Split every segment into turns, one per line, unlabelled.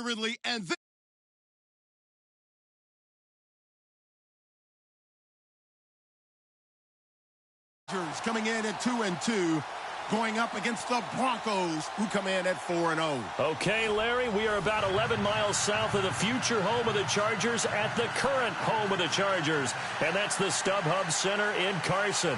Ridley, and then coming in at 2-2, going up against the Broncos, who come in at 4-0.
Okay, Larry, we are about 11 miles south of the future home of the Chargers at the current home of the Chargers, and that's the StubHub Center in Carson.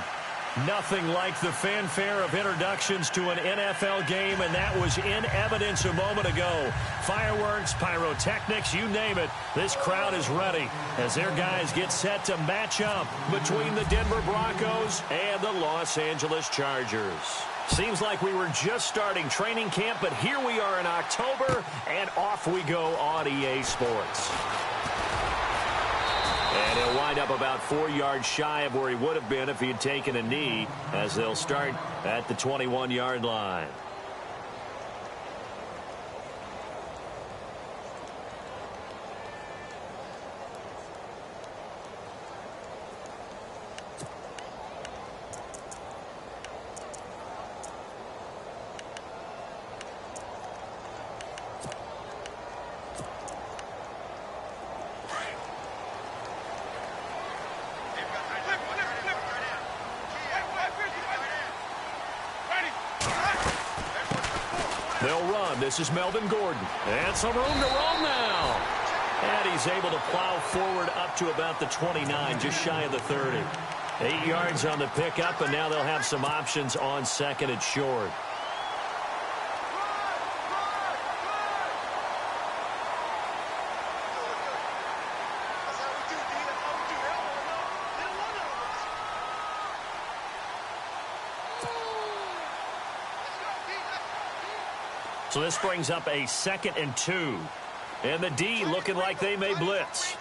Nothing like the fanfare of introductions to an NFL game, and that was in evidence a moment ago. Fireworks, pyrotechnics, you name it. This crowd is ready as their guys get set to match up between the Denver Broncos and the Los Angeles Chargers. Seems like we were just starting training camp, but here we are in October, and off we go on EA Sports. And he'll wind up about 4 yards shy of where he would have been if he had taken a knee, as they'll start at the 21-yard line. They'll run. This is Melvin Gordon. And some room to roam now. And he's able to plow forward up to about the 29, just shy of the 30. 8 yards on the pickup, and now they'll have some options on second and short. So this brings up a 2nd and 2. And the D looking like they may blitz.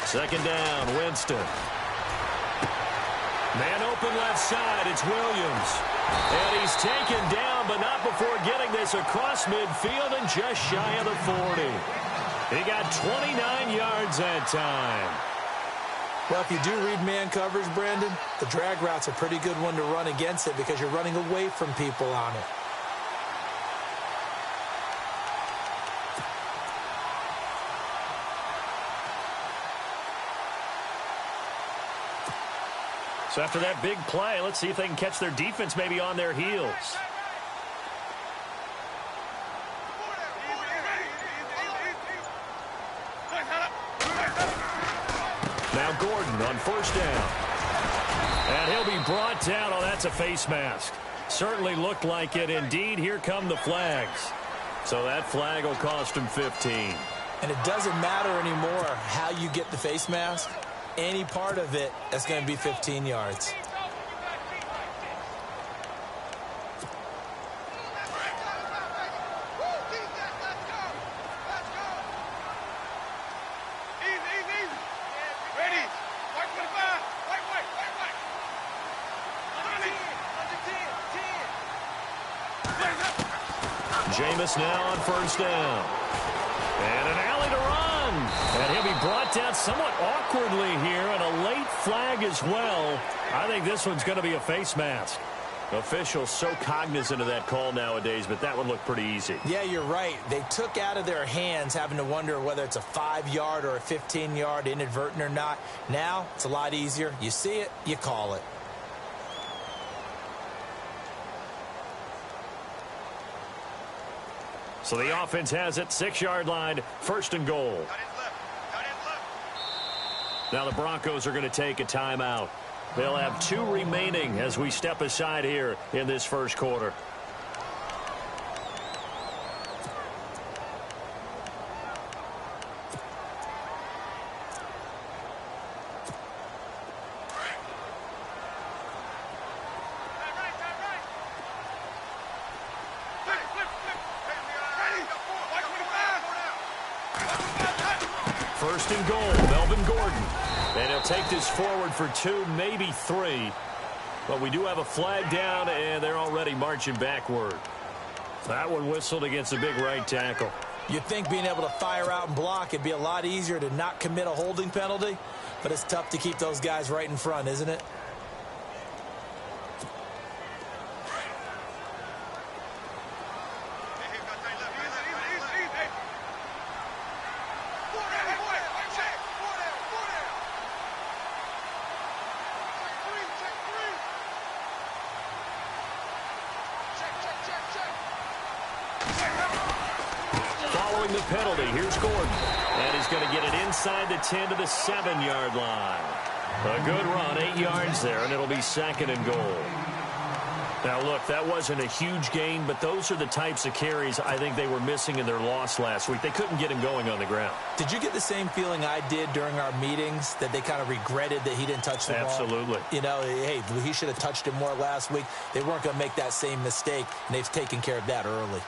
Second down, Winston. Man open left side, it's Williams. And he's taken down, but not before getting this across midfield and just shy of the 40. He got 29 yards that time.
Well, if you do read man coverage, Brandon, the drag route's a pretty good one to run against it because you're running away from people on it.
So after that big play, let's see if they can catch their defense maybe on their heels. Now Gordon on first down. And he'll be brought down. Oh, that's a face mask. Certainly looked like it. Indeed, here come the flags. So that flag will cost him 15.
And it doesn't matter anymore how you get the face mask. Any part of it, that's going to be 15 yards.
Jameis now on first down. And an alley to run. And he'll be brought down somewhat awkwardly here, and a late flag as well. I think this one's going to be a face mask. Officials so cognizant of that call nowadays, but that one looked pretty easy.
Yeah, you're right. They took out of their hands having to wonder whether it's a 5-yard or a 15-yard inadvertent or not. Now, it's a lot easier. You see it, you call it.
So the offense has it, 6-yard line, first and goal. Now the Broncos are going to take a timeout. They'll have 2 remaining as we step aside here in this first quarter. First and goal, Melvin Gordon. And he'll take this forward for 2, maybe 3. But we do have a flag down, and they're already marching backward. That one whistled against the big right tackle.
You'd think being able to fire out and block, it'd be a lot easier to not commit a holding penalty. But it's tough to keep those guys right in front, isn't it?
the penalty. Here's Gordon. And he's going to get it inside the 10 to the 7-yard line. A good run, 8 yards there, and it'll be 2nd and goal. Now, look, that wasn't a huge gain, but those are the types of carries I think they were missing in their loss last week. They couldn't get him going on the ground.
Did you get the same feeling I did during our meetings, that they kind of regretted that he didn't touch the ball?
Absolutely.
You know, hey, he should have touched it more last week. They weren't going to make that same mistake, and they've taken care of that early.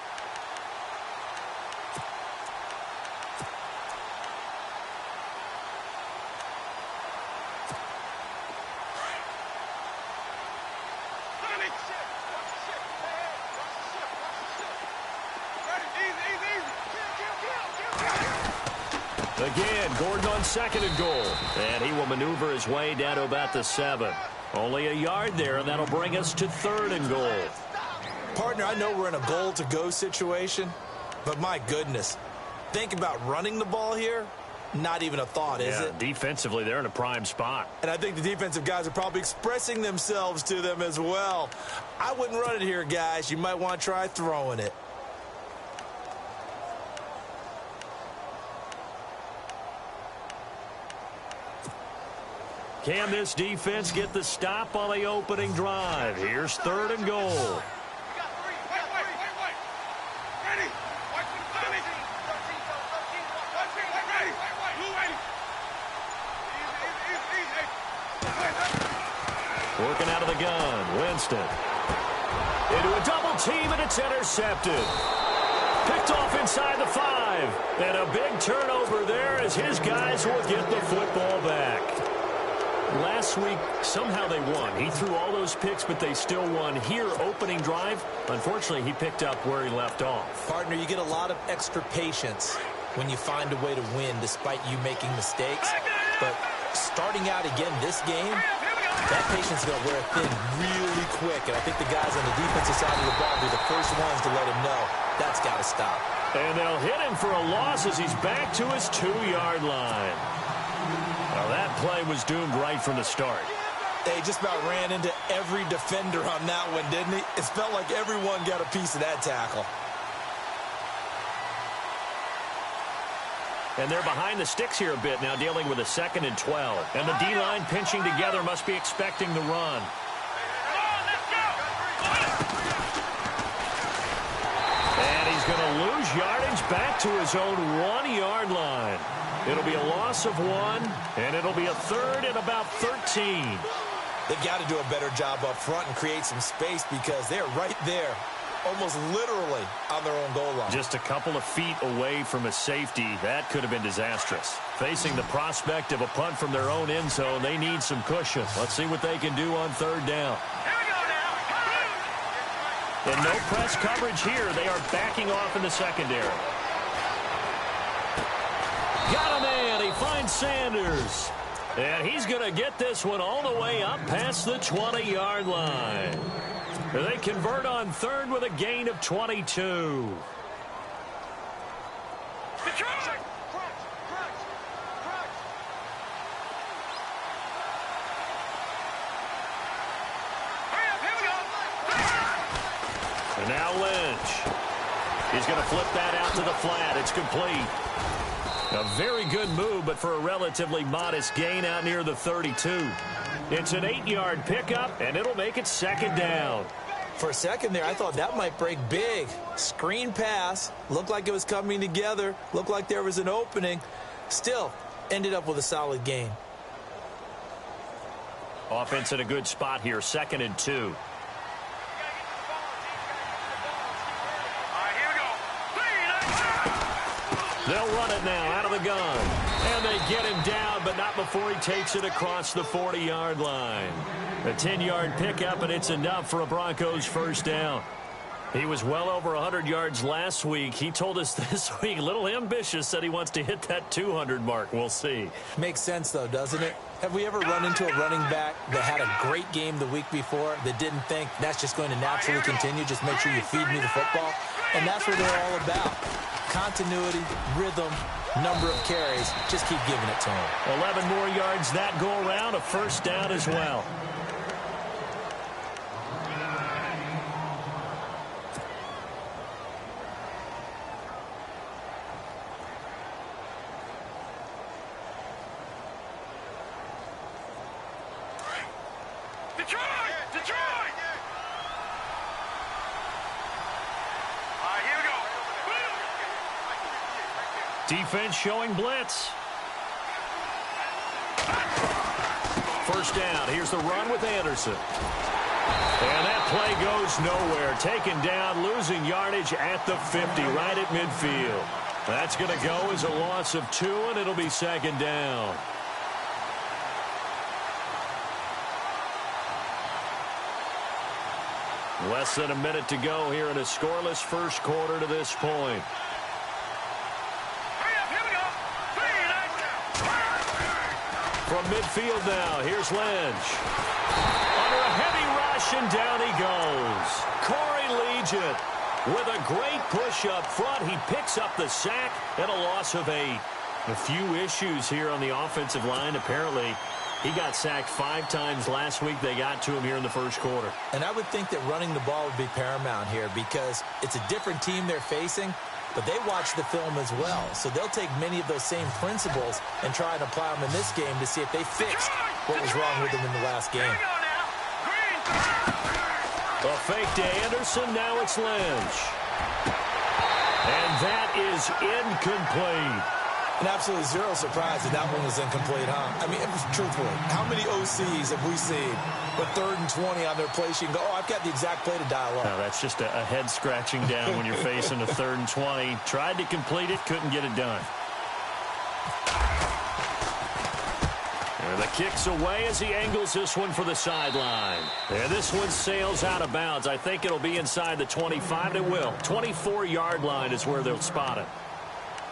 Again, Gordon on 2nd and goal. And he will maneuver his way down to about the 7. Only a yard there, and that'll bring us to 3rd and goal.
Partner, I know we're in a goal-to-go situation, but my goodness, think about running the ball here. Not even a thought, is it?
Defensively, they're in a prime spot.
And I think the defensive guys are probably expressing themselves to them as well. I wouldn't run it here, guys. You might want to try throwing it.
Can this defense get the stop on the opening drive? Here's 3rd and goal. Working out of the gun, Winston. Into a double team, and it's intercepted. Picked off inside the 5. And a big turnover there as his guys will get the football back. Last week, somehow they won. He threw all those picks, but they still won. Here, opening drive, unfortunately, he picked up where he left off.
Partner, you get a lot of extra patience when you find a way to win despite you making mistakes. But starting out again this game, that patience is going to wear thin really quick. And I think the guys on the defensive side of the ball will be the first ones to let him know that's got to stop.
And they'll hit him for a loss as he's back to his 2-yard line. Well, that play was doomed right from the start.
They just about ran into every defender on that one, didn't he? It felt like everyone got a piece of that tackle.
And they're behind the sticks here a bit now, dealing with a 2nd and 12. And the D-line pinching together must be expecting the run. And he's going to lose yardage back to his own 1-yard line. It'll be a loss of 1, and it'll be a 3rd and about 13.
They've got to do a better job up front and create some space because they're right there, almost literally on their own goal line.
Just a couple of feet away from a safety. That could have been disastrous. Facing the prospect of a punt from their own end zone, they need some cushion. Let's see what they can do on 3rd down. And no press coverage here. They are backing off in the secondary. Got a man. He finds Sanders. And he's going to get this one all the way up past the 20-yard line. They convert on 3rd with a gain of 22. And now Lynch. He's going to flip that out to the flat. It's complete. A very good move, but for a relatively modest gain out near the 32. It's an 8-yard pickup, and it'll make it 2nd down.
For a second there, I thought that might break big. Screen pass. Looked like it was coming together. Looked like there was an opening. Still, ended up with a solid gain.
Offense in a good spot here, 2nd and 2. They'll run it now out of the gun. And they get him down, but not before he takes it across the 40-yard line. A 10-yard pickup, and it's enough for a Broncos 1st down. He was well over 100 yards last week. He told us this week, a little ambitious, said he wants to hit that 200 mark. We'll see.
Makes sense, though, doesn't it? Have we ever run into a running back that had a great game the week before that didn't think that's just going to naturally continue, just make sure you feed me the football? And that's what they're all about. Continuity, rhythm, number of carries. Just keep giving it to him.
11 more yards that go around, a 1st down as well. Defense showing blitz. First down. Here's the run with Anderson. And that play goes nowhere. Taken down, losing yardage at the 50, right at midfield. That's going to go as a loss of 2, and it'll be second down. Less than a minute to go here in a scoreless first quarter to this point. From midfield now, here's Lynch. Under a heavy rush, and down he goes. Corey Legent with a great push up front. He picks up the sack and a loss of 8. A few issues here on the offensive line. Apparently, he got sacked 5 times last week. They got to him here in the first quarter.
And I would think that running the ball would be paramount here because it's a different team they're facing, but they watch the film as well. So they'll take many of those same principles and try and apply them in this game to see if they fixed what was wrong with them in the last game.
A fake to Anderson. Now it's Lynch. And that is incomplete.
And absolutely zero surprise that that one was incomplete, huh? I mean, truthfully, how many OCs have we seen with 3rd and 20 on their play sheet and go, oh, I've got the exact play to dial up?
No, that's just a head scratching down when you're facing a 3rd and 20. Tried to complete it, couldn't get it done. And the kick's away as he angles this one for the sideline. And this one sails out of bounds. I think it'll be inside the 25. It will. 24-yard line is where they'll spot it.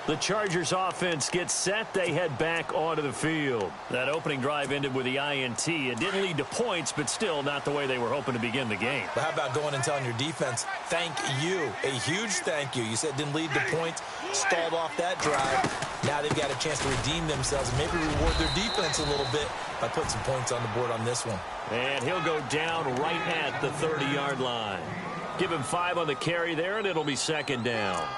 The Chargers offense gets set. They head back onto the field. That opening drive ended with the INT. It didn't lead to points, but still not the way they were hoping to begin the game.
But how about going and telling your defense, thank you, a huge thank you. You said it didn't lead to points, stalled off that drive. Now they've got a chance to redeem themselves and maybe reward their defense a little bit by putting some points on the board on this one.
And he'll go down right at the 30-yard line. Give him 5 on the carry there, and it'll be second down.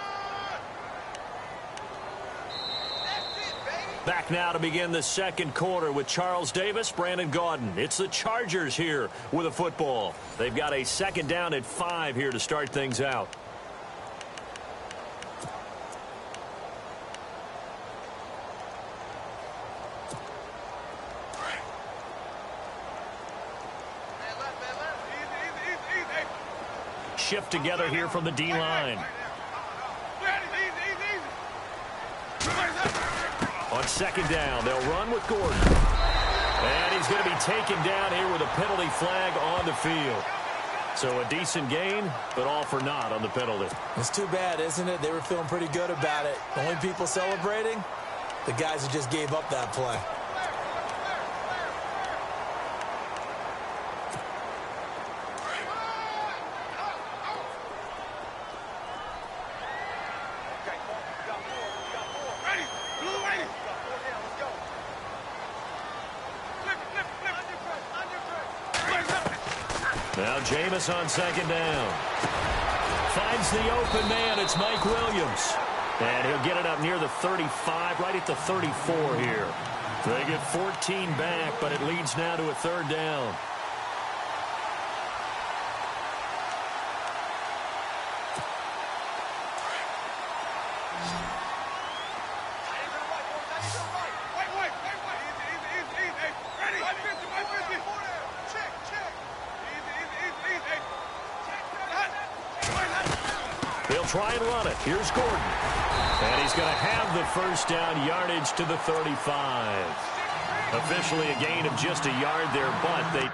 Back now to begin the second quarter with Charles Davis, Brandon Gaudin. It's the Chargers here with a football. They've got a second down at 5 here to start things out. Shift together here from the D-line. On second down, they'll run with Gordon. And he's going to be taken down here with a penalty flag on the field. So a decent gain, but all for naught on the penalty.
It's too bad, isn't it? They were feeling pretty good about it. The only people celebrating, the guys who just gave up that play.
Now Jameis on second down. Finds the open man. It's Mike Williams. And he'll get it up near the 35, right at the 34 here. They get 14 back, but it leads now to a 3rd down. They'll try and run it. Here's Gordon. And he's going to have the first down, yardage to the 35. Officially a gain of just a yard there, but they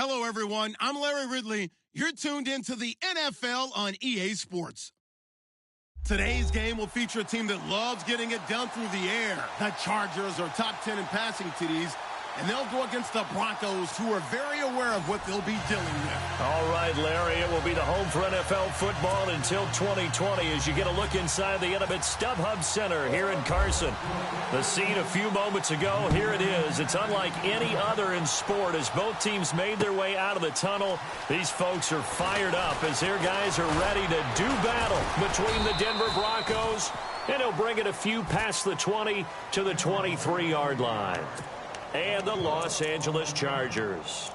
Hello, everyone. I'm Larry Ridley. You're tuned into the NFL on EA Sports. Today's game will feature a team that loves getting it done through the air. The Chargers are top 10 in passing TDs, and they'll go against the Broncos, who are very aware of what they'll be dealing with.
All right, Larry, it will be the home for NFL football until 2020 as you get a look inside the intimate StubHub Center here in Carson. The scene a few moments ago, here it is. It's unlike any other in sport as both teams made their way out of the tunnel. These folks are fired up as their guys are ready to do battle between the Denver Broncos, and he'll bring it a few past the 20 to the 23-yard line. And the Los Angeles Chargers.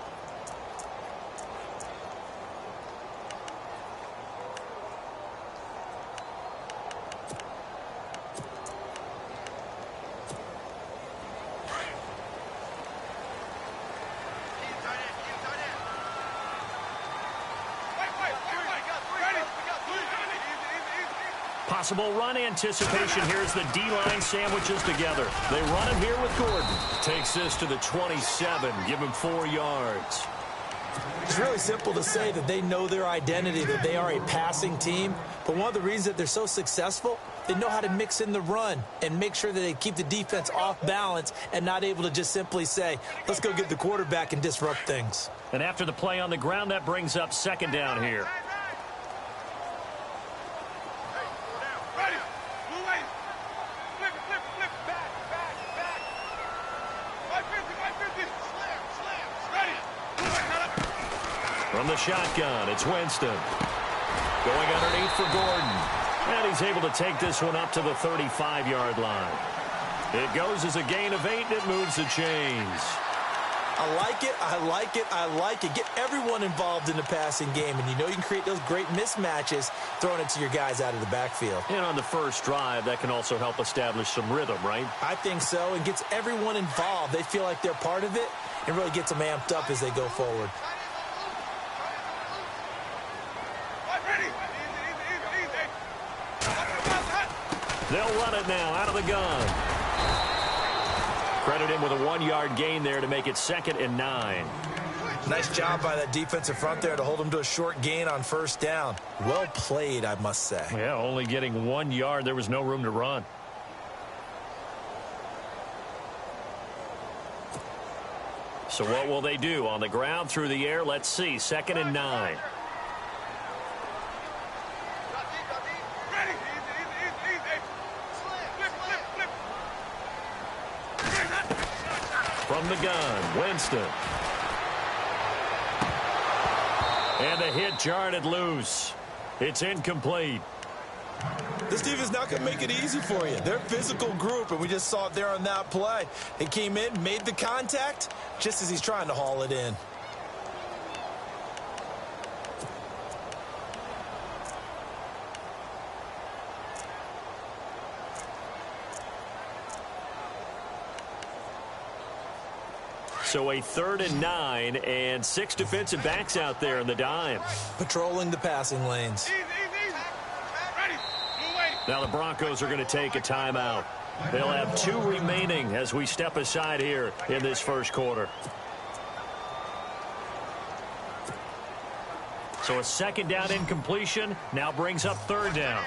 Possible run anticipation. Here's the D-line sandwiches together. They run him here with Gordon. Takes this to the 27. Give him 4 yards.
It's really simple to say that they know their identity, that they are a passing team. But one of the reasons that they're so successful, they know how to mix in the run and make sure that they keep the defense off balance and not able to just simply say, let's go get the quarterback and disrupt things.
And after the play on the ground, that brings up second down here. From the shotgun, it's Winston. Going underneath for Gordon. And he's able to take this one up to the 35-yard line. It goes as a gain of 8, and it moves the chains.
I like it, I like it, I like it. Get everyone involved in the passing game, and you know you can create those great mismatches throwing it to your guys out of the backfield.
And on the first drive, that can also help establish some rhythm, right?
I think so, and gets everyone involved. They feel like they're part of it, and really gets them amped up as they go forward.
They'll run it now out of the gun. Credit him with a 1-yard gain there to make it 2nd and 9.
Nice job by that defensive front there to hold him to a short gain on first down. Well played, I must say.
Yeah, only getting 1 yard. There was no room to run. So what will they do? On the ground, through the air, let's see. 2nd and 9. From the gun, Winston. And the hit jarred it loose. It's incomplete.
This defense not going to make it easy for you. They're a physical group, and we just saw it there on that play. He came in, made the contact, just as he's trying to haul it in.
So a 3rd and 9 and 6 defensive backs out there in the dime.
Patrolling the passing lanes.
Now the Broncos are going to take a timeout. They'll have 2 remaining as we step aside here in this first quarter. So a 2nd down incompletion now brings up 3rd down.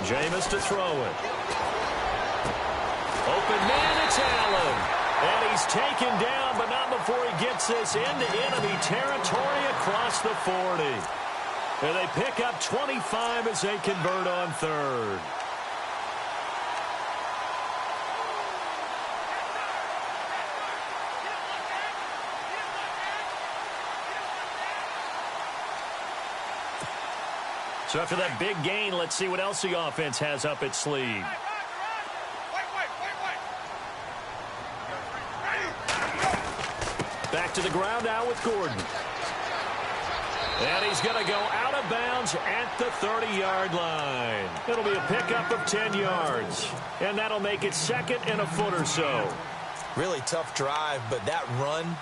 Jameis to throw it. Open man, it's Allen. And he's taken down, but not before he gets this into enemy territory across the 40. And they pick up 25 as they convert on 3rd. So after that big gain, let's see what else the offense has up its sleeve. Back to the ground now with Gordon. And he's going to go out of bounds at the 30-yard line. It'll be a pickup of 10 yards. And that'll make it 2nd and a foot or so.
Really tough drive, but that run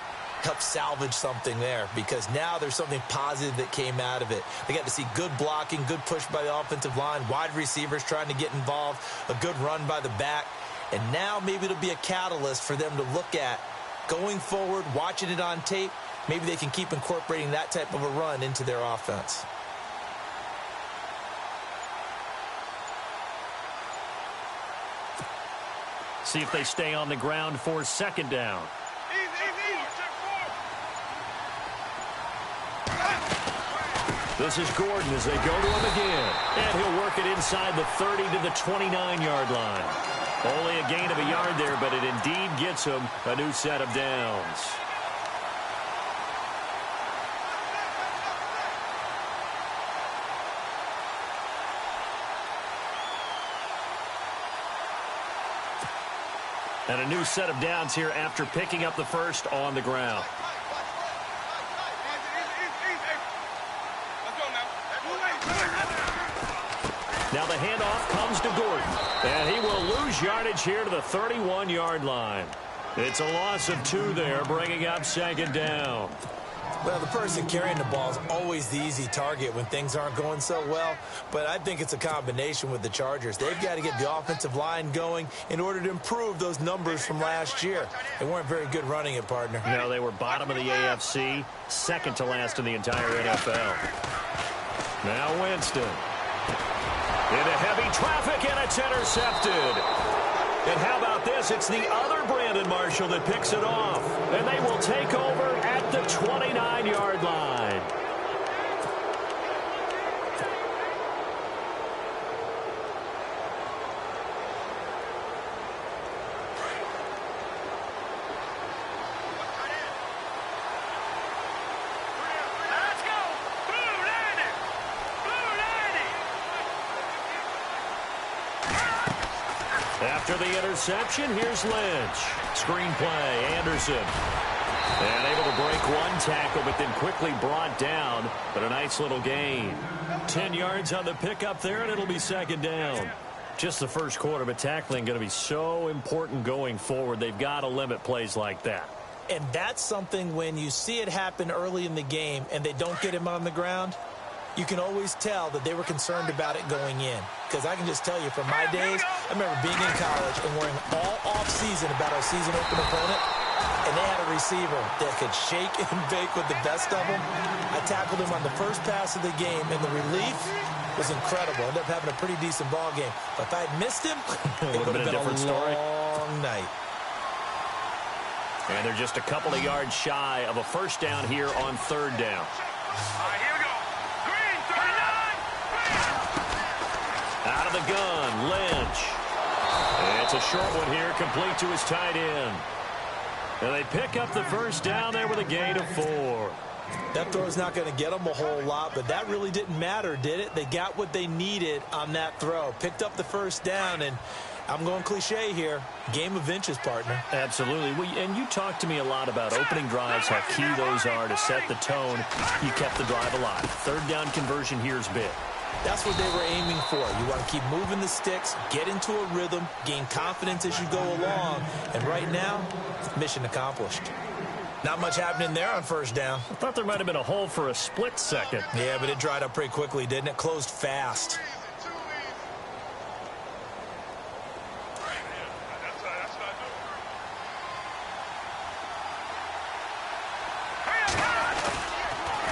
help salvage something there, because now there's something positive that came out of it. They got to see good blocking, good push by the offensive line, wide receivers trying to get involved, a good run by the back. And now maybe it'll be a catalyst for them to look at going forward, watching it on tape. Maybe they can keep incorporating that type of a run into their offense.
See if they stay on the ground for second down. This is Gordon as they go to him again. And he'll work it inside the 30 to the 29-yard line. Only a gain of a yard there, but it indeed gets him a new set of downs. And a new set of downs here after picking up the first on the ground. Now the handoff comes to Gordon. And he will lose yardage here to the 31-yard line. It's a loss of 2 there, bringing up second down.
Well, the person carrying the ball is always the easy target when things aren't going so well. But I think it's a combination with the Chargers. They've got to get the offensive line going in order to improve those numbers from last year. They weren't very good running it, partner.
No, they were bottom of the AFC, second to last in the entire NFL. Now Winston. Into heavy traffic, and it's intercepted. And how about this? It's the other Brandon Marshall that picks it off. And they will take over at the 29-yard line. After the interception, here's Lynch. Screen play, Anderson. And able to break one tackle, but then quickly brought down. But a nice little gain. 10 yards on the pickup there, and it'll be second down. Just the first quarter, but tackling going to be so important going forward. They've got to limit plays like that.
And that's something when you see it happen early in the game and they don't get him on the ground, you can always tell that they were concerned about it going in. Because I can just tell you from my days, I remember being in college and worrying all off-season about our season open opponent, and they had a receiver that could shake and bake with the best of them. I tackled him on the first pass of the game, and the relief was incredible. Ended up having a pretty decent ball game. But if I had missed him, it would have been a different long night.
And they're just a couple of yards shy of a first down here on third down.
Here we go. Green, 39.
Out of the gun, Lynch. And it's a short one here, complete to his tight end. And they pick up the first down there with a gain of 4.
That throw's not going to get them a whole lot, but that really didn't matter, did it? They got what they needed on that throw. Picked up the first down, and I'm going cliche here. Game of inches, partner.
Absolutely. And you talked to me a lot about opening drives, how key those are to set the tone. You kept the drive alive. Third down conversion here is big.
That's what they were aiming for. You want to keep moving the sticks, get into a rhythm, gain confidence as you go along. And right now, mission accomplished. Not much happening there on first down.
I thought there might have been a hole for a split second.
Yeah, but it dried up pretty quickly, didn't it? Closed fast.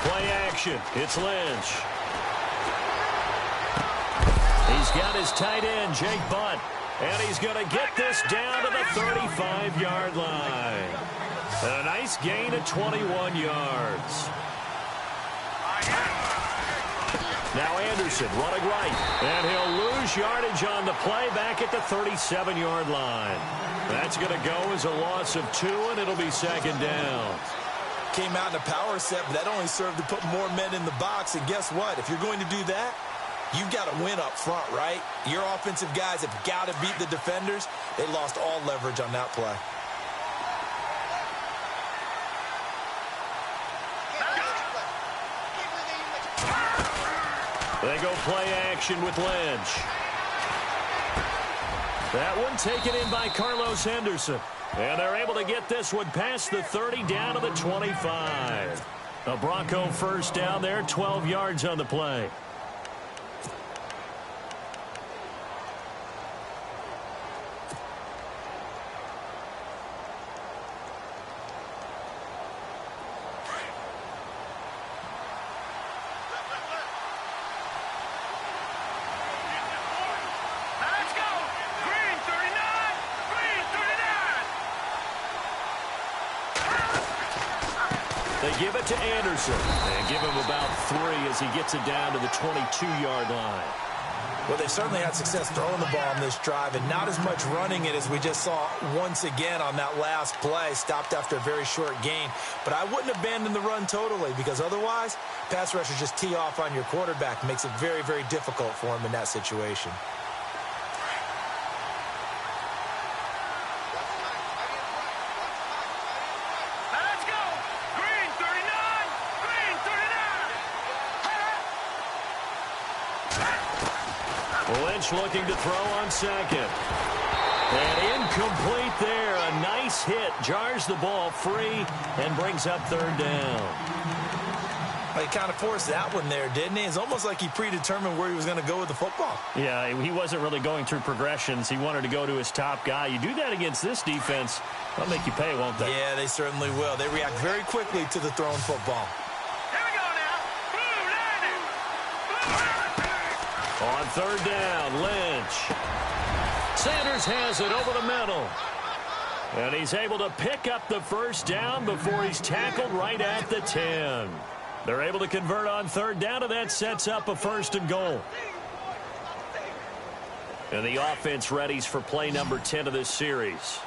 Play action. It's Lynch. He's got his tight end, Jake Butt. And he's going to get this down to the 35-yard line. And a nice gain of 21 yards. Now Anderson running right. And he'll lose yardage on the play back at the 37-yard line. That's going to go as a loss of 2, and it'll be second down.
Came out in a power set, but that only served to put more men in the box. And guess what? If you're going to do that, you've got to win up front, right? Your offensive guys have got to beat the defenders. They lost all leverage on that play.
They go play action with Lynch. That one taken in by Carlos Henderson. And they're able to get this one past the 30 down to the 25. A Bronco first down there, 12 yards on the play. They give it to Anderson and give him about 3 as he gets it down to the 22-yard line.
Well, they certainly had success throwing the ball on this drive and not as much running it as we just saw once again on that last play. Stopped after a very short gain. But I wouldn't abandon the run totally because otherwise, pass rushers just tee off on your quarterback. Makes it very, very difficult for him in that situation.
Lynch looking to throw on second. And incomplete there. A nice hit. Jars the ball free and brings up third down.
Well, he kind of forced that one there, didn't he? It's almost like he predetermined where he was going to go with the football.
Yeah, he wasn't really going through progressions. He wanted to go to his top guy. You do that against this defense, they'll make you pay, won't they?
Yeah, they certainly will. They react very quickly to the thrown football.
On third down, Lynch. Sanders has it over the middle. And he's able to pick up the first down before he's tackled right at the 10. They're able to convert on third down, and that sets up a first and goal. And the offense readies for play number 10 of this series.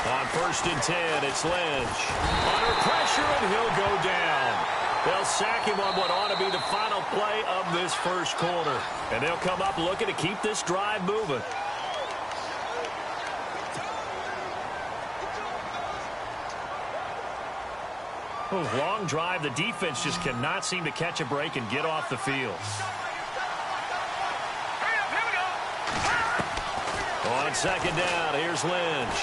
On first and 10, it's Lynch. Under pressure, and he'll go down. They'll sack him on what ought to be the final play of this first quarter. And they'll come up looking to keep this drive moving. Long drive. The defense just cannot seem to catch a break and get off the field. On second down, here's Lynch.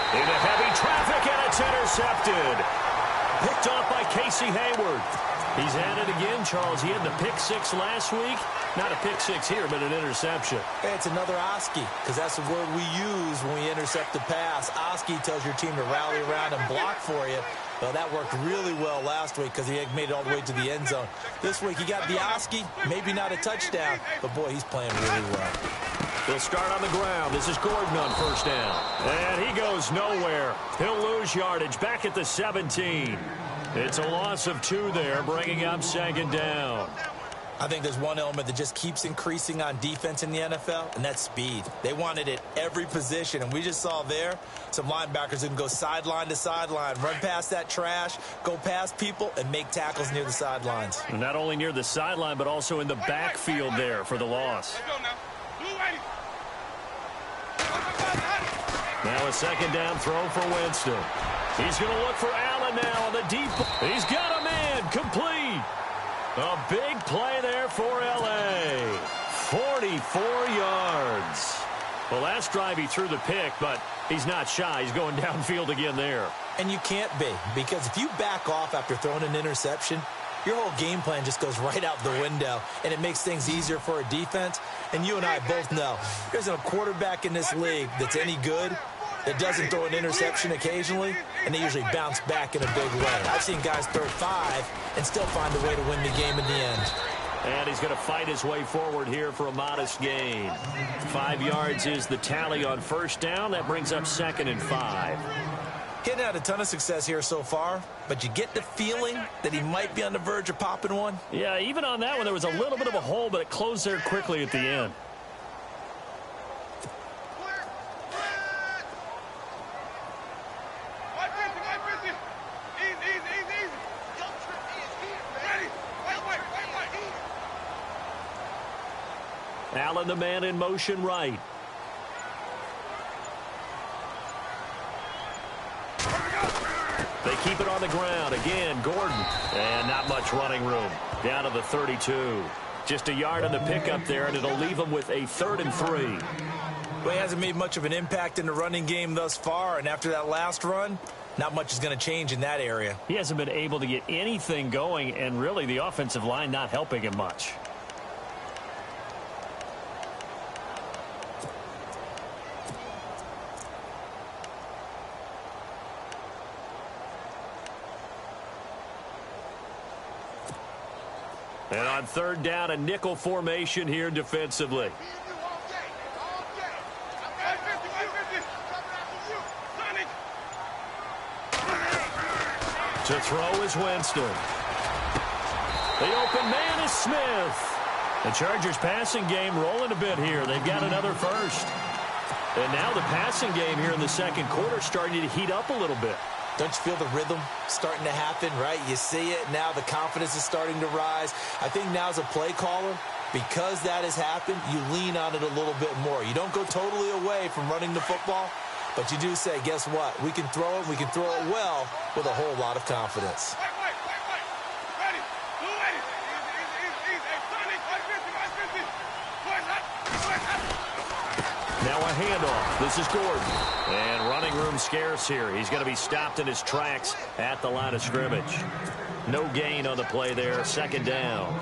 Into heavy traffic, and it's intercepted. Picked off by Casey Hayward. He's at it again, Charles. He had the pick six last week. Not a pick six here, but an interception.
Hey, it's another Oski, because that's the word we use when we intercept the pass. Oski tells your team to rally around and block for you. Well, that worked really well last week because he had made it all the way to the end zone. This week, he got the Oski, maybe not a touchdown, but boy, he's playing really well.
They'll start on the ground. This is Gordon on first down. And he goes nowhere. He'll lose yardage back at the 17. It's a loss of 2 there, bringing up second down.
I think there's one element that just keeps increasing on defense in the NFL, and that's speed. They want it at every position, and we just saw there some linebackers who can go sideline to sideline, run past that trash, go past people, and make tackles near the sidelines.
And not only near the sideline, but also in the backfield there for the loss. Now a second down throw for Winston. He's going to look for Allen now on the deep. He's got a man complete. A big play there for L.A. 44 yards. Well, last drive he threw the pick, but he's not shy. He's going downfield again there.
And you can't be, because if you back off after throwing an interception, your whole game plan just goes right out the window, and it makes things easier for a defense. And you and I both know there's a quarterback in this league that's any good that doesn't throw an interception occasionally, and they usually bounce back in a big way. I've seen guys throw 5 and still find a way to win the game in the end.
And he's going to fight his way forward here for a modest gain. 5 yards is the tally on first down. That brings up second and 5.
He hadn't had a ton of success here so far, but you get the feeling that he might be on the verge of popping one.
Yeah, even on that one, there was a little bit of a hole, but it closed there quickly at the end. Allen, the man in motion right. They keep it on the ground. Again, Gordon. And not much running room. Down to the 32. Just a yard on the pickup there, and it'll leave him with a 3rd and 3.
Well, he hasn't made much of an impact in the running game thus far, and after that last run, not much is going to change in that area.
He hasn't been able to get anything going, and really the offensive line not helping him much. And on 3rd down, a nickel formation here defensively. To throw is Winston. The open man is Smith. The Chargers passing game rolling a bit here. They've got another first. And now the passing game here in the second quarter starting to heat up a little bit.
Don't you feel the rhythm starting to happen, right? You see it. Now the confidence is starting to rise. I think now as a play caller, because that has happened, you lean on it a little bit more. You don't go totally away from running the football, but you do say, guess what? We can throw it. We can throw it well with a whole lot of confidence.
Now a handoff. This is Gordon. And running room scarce here. He's going to be stopped in his tracks at the line of scrimmage. No gain on the play there. 2nd down.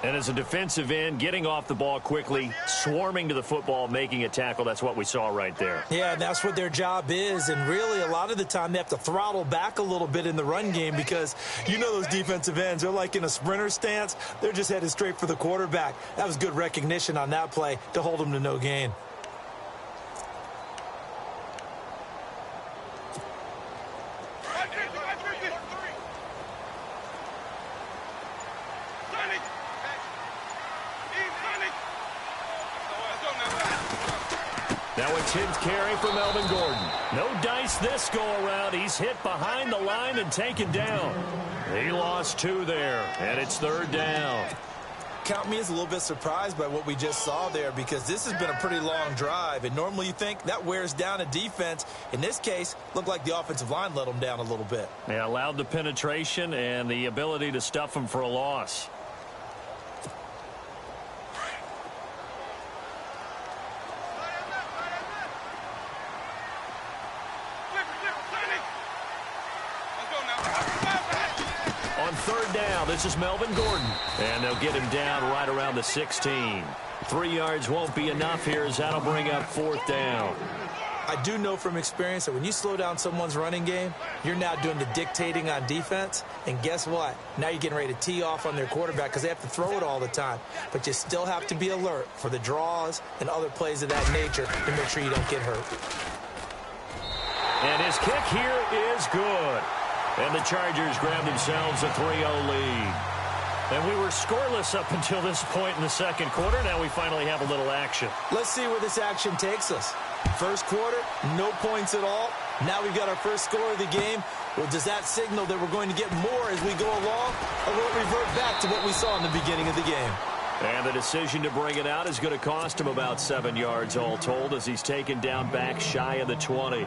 And as a defensive end, getting off the ball quickly, swarming to the football, making a tackle, that's what we saw right there.
Yeah, and that's what their job is. And really, a lot of the time, they have to throttle back a little bit in the run game because you know those defensive ends, they're like in a sprinter stance. They're just headed straight for the quarterback. That was good recognition on that play to hold them to no gain.
Now a 10th carry for Melvin Gordon. No dice this go-around. He's hit behind the line and taken down. He lost 2 there, and it's 3rd down.
Count me as a little bit surprised by what we just saw there because this has been a pretty long drive, and normally you think that wears down a defense. In this case, looked like the offensive line let them down a little bit.
They allowed the penetration and the ability to stuff them for a loss. On 3rd down, this is Melvin Gordon. And they'll get him down right around the 16. 3 yards won't be enough here as that'll bring up 4th down.
I do know from experience that when you slow down someone's running game, you're now doing the dictating on defense. And guess what? Now you're getting ready to tee off on their quarterback because they have to throw it all the time. But you still have to be alert for the draws and other plays of that nature to make sure you don't get hurt.
And his kick here is good. And the Chargers grab themselves a 3-0 lead. And we were scoreless up until this point in the second quarter. Now we finally have a little action.
Let's see where this action takes us. First quarter, no points at all. Now we've got our first score of the game. Well, does that signal that we're going to get more as we go along? Or will it revert back to what we saw in the beginning of the game?
And the decision to bring it out is going to cost him about 7 yards all told as he's taken down back shy of the 20.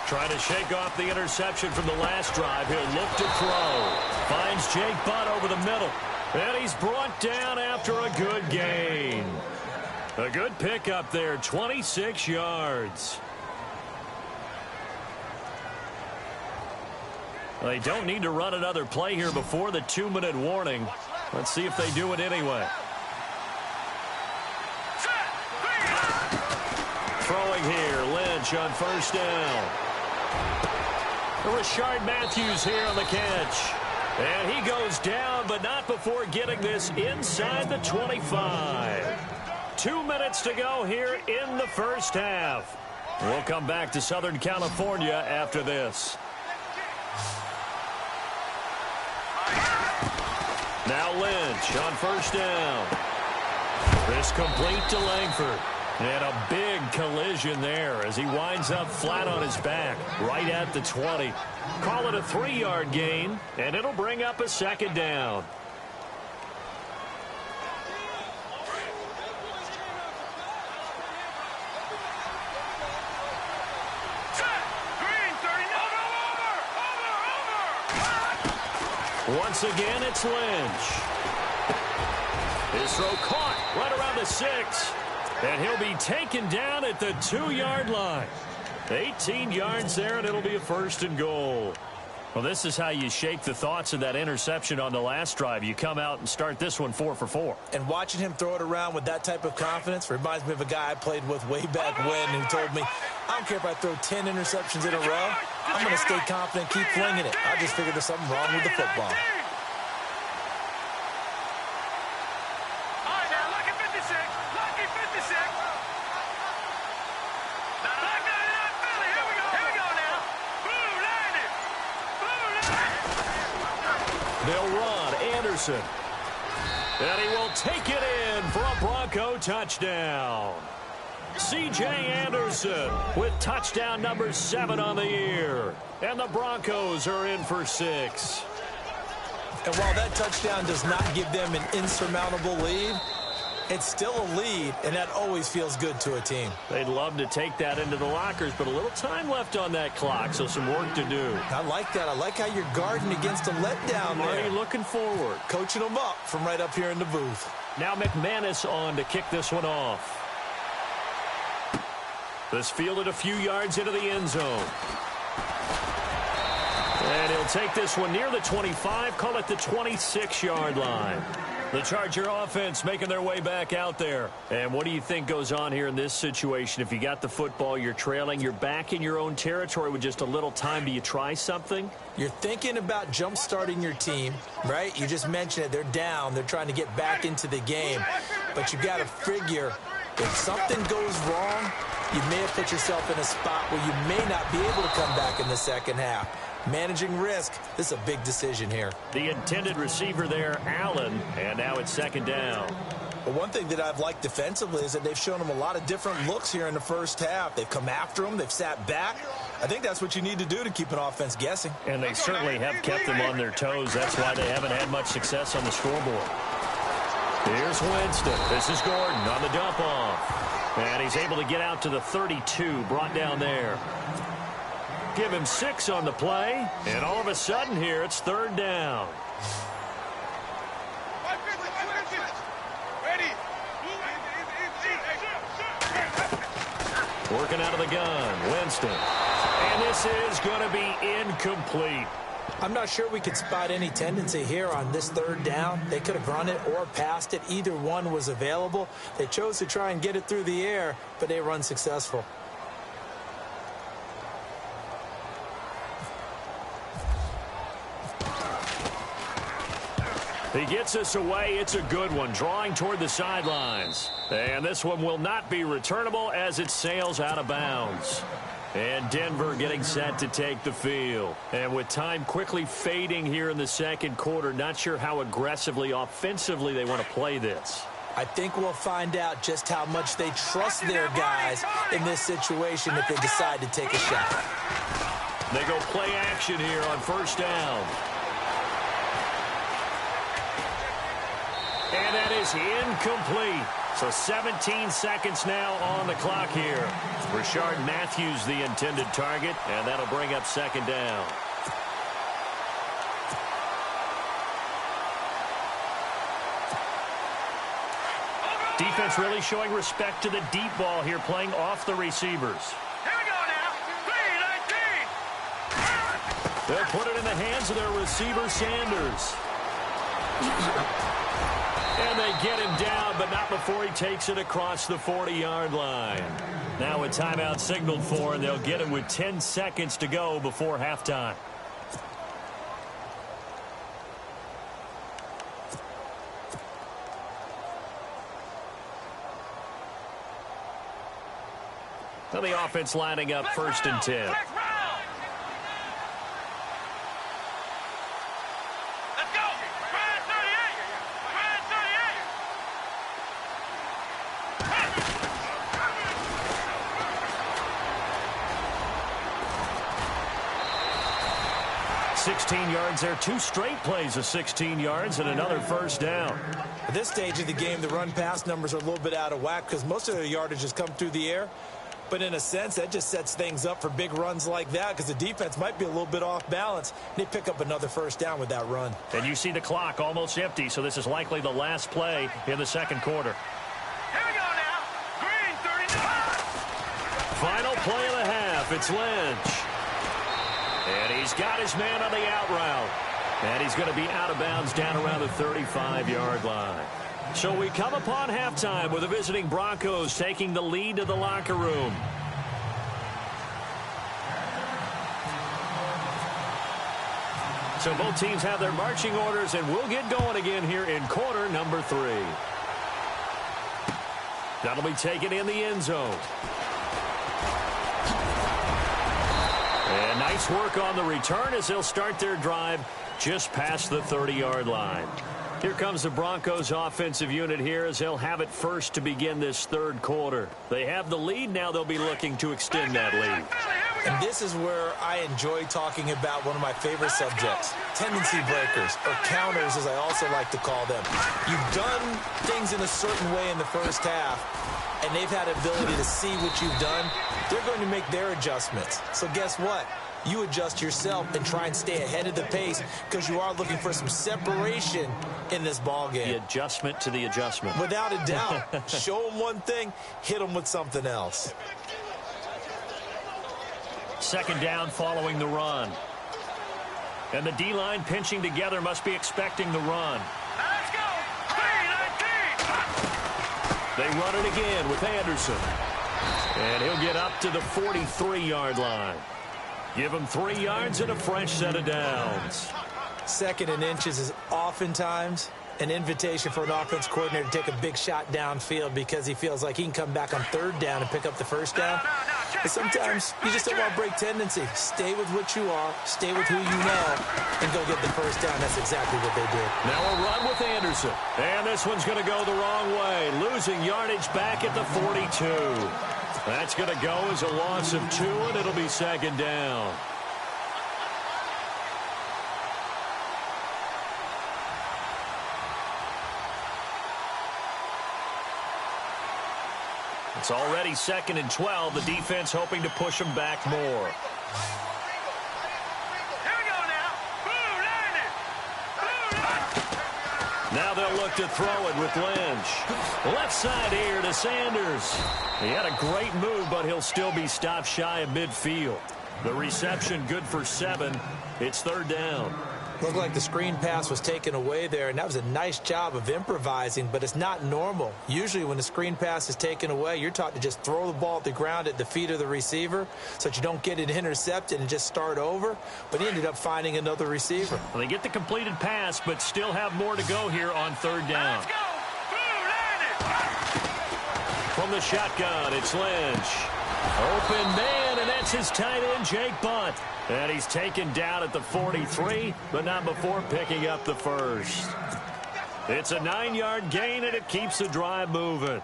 Trying to shake off the interception from the last drive. He'll look to throw. Finds Jake Butt over the middle. And he's brought down after a good gain. A good pickup there, 26 yards. They don't need to run another play here before the 2-minute warning. Let's see if they do it anyway. Throwing here, Lynch on 1st down. Rashard Matthews here on the catch. And he goes down, but not before getting this inside the 25. 2 minutes to go here in the first half. We'll come back to Southern California after this. Now Lynch on 1st down. This complete to Langford. And a big collision there as he winds up flat on his back right at the 20. Call it a 3-yard gain, and it'll bring up a 2nd down. Once again, it's Lynch. His throw caught right around the 6. And he'll be taken down at the 2-yard line. 18 yards there, and it'll be a 1st and goal. Well, this is how you shake the thoughts of that interception on the last drive. You come out and start this one 4 for 4.
And watching him throw it around with that type of confidence reminds me of a guy I played with way back when who told me, I don't care if I throw 10 interceptions in a row. I'm going to stay confident, keep flinging it. I just figured there's something wrong with the football.
They'll run Anderson. And he will take it in for a Bronco touchdown. C.J. Anderson with touchdown number 7 on the year. And the Broncos are in for 6.
And while that touchdown does not give them an insurmountable lead, it's still a lead, and that always feels good to a team.
They'd love to take that into the lockers, but a little time left on that clock, so some work to do.
I like that. I like how you're guarding against a letdown there.
Already looking forward.
Coaching them up from right up here in the booth.
Now McManus on to kick this one off. This fielded a few yards into the end zone. And he'll take this one near the 25, call it the 26-yard line. The Charger offense making their way back out there. And what do you think goes on here in this situation? If you got the football, you're trailing, you're back in your own territory with just a little time. Do you try something?
You're thinking about jump-starting your team, right? You just mentioned it. They're down. They're trying to get back into the game. But you got to figure if something goes wrong, you may have put yourself in a spot where you may not be able to come back in the second half. Managing risk, this is a big decision here.
The intended receiver there, Allen, and now it's 2nd down.
Well, one thing that I've liked defensively is that they've shown them a lot of different looks here in the first half. They've come after them. They've sat back. I think that's what you need to do to keep an offense guessing.
And they certainly have kept them on their toes. That's why they haven't had much success on the scoreboard. Here's Winston. This is Gordon on the dump off. And he's able to get out to the 32, brought down there. Give him 6 on the play, and all of a sudden here, it's 3rd down. Working out of the gun, Winston. And this is going to be incomplete.
I'm not sure we could spot any tendency here on this 3rd down. They could have run it or passed it. Either one was available. They chose to try and get it through the air, but they were unsuccessful.
He gets us away. It's a good one, drawing toward the sidelines. And this one will not be returnable as it sails out of bounds. And Denver getting set to take the field. And with time quickly fading here in the second quarter, not sure how aggressively, offensively they want to play this.
I think we'll find out just how much they trust their guys in this situation if they decide to take a shot.
They go play action here on 1st down. And that is incomplete. So 17 seconds now on the clock here. Rashard Matthews the intended target, and that'll bring up 2nd down. Defense really showing respect to the deep ball here, playing off the receivers.
Here we go now. 3-19.
They'll put it in the hands of their receiver, Sanders. And they get him down, but not before he takes it across the 40-yard line. Now a timeout signaled for, and they'll get him with 10 seconds to go before halftime. Now the offense lining up 1st and 10. Yards there, 2 straight plays of 16 yards and another 1st down.
At this stage of the game, the run-pass numbers are a little bit out of whack because most of their yardage has come through the air. But in a sense, that just sets things up for big runs like that because the defense might be a little bit off balance. They pick up another first down with that run.
And you see the clock almost empty, so this is likely the last play in the second quarter.
Here we go now. Green, 39.
Final play of the half. It's Lynch. And he's got his man on the out route. And he's going to be out of bounds down around the 35-yard line. So we come upon halftime with the visiting Broncos taking the lead to the locker room. So both teams have their marching orders, and we'll get going again here in quarter number 3. That'll be taken in the end zone. And nice work on the return as they'll start their drive just past the 30-yard line. Here comes the Broncos offensive unit here as they'll have it first to begin this third quarter. They have the lead. Now they'll be looking to extend that lead.
And this is where I enjoy talking about one of my favorite subjects, tendency breakers, or counters as I also like to call them. You've done things in a certain way in the first half, and they've had the ability to see what you've done. They're going to make their adjustments. So guess what? You adjust yourself and try and stay ahead of the pace because you are looking for some separation in this ball game.
The adjustment to the adjustment.
Without a doubt. Show them one thing, hit them with something else.
Second down following the run. And the D-line pinching together must be expecting the run.
Let's go. 3-19.
They run it again with Anderson. And he'll get up to the 43-yard line. Give him 3 yards and a fresh set of downs.
Second and inches is oftentimes an invitation for an offense coordinator to take a big shot downfield because he feels like he can come back on third down and pick up the first down. But sometimes you just don't want to break tendency. Stay with what you are, stay with who you know, and go get the first down. That's exactly what they did.
Now a run with Anderson. And this one's going to go the wrong way. Losing yardage back at the 42. That's going to go as a loss of 2, and it'll be second down. It's already 2nd and 12. The defense hoping to push them back more.
Here we go now.
Now they'll look to throw it with Lynch. Left side here to Sanders. He had a great move, but he'll still be stopped shy of midfield. The reception good for 7. It's third down.
Looked like the screen pass was taken away there, and that was a nice job of improvising, but it's not normal. Usually when the screen pass is taken away, you're taught to just throw the ball at the ground at the feet of the receiver so that you don't get it intercepted and just start over, but he ended up finding another receiver.
Well, they get the completed pass, but still have more to go here on third down.
Let's go.
From the shotgun, it's Lynch. Open man, and that's his tight end, Jake Bunt. And he's taken down at the 43, but not before picking up the first. It's a 9-yard gain, and it keeps the drive moving.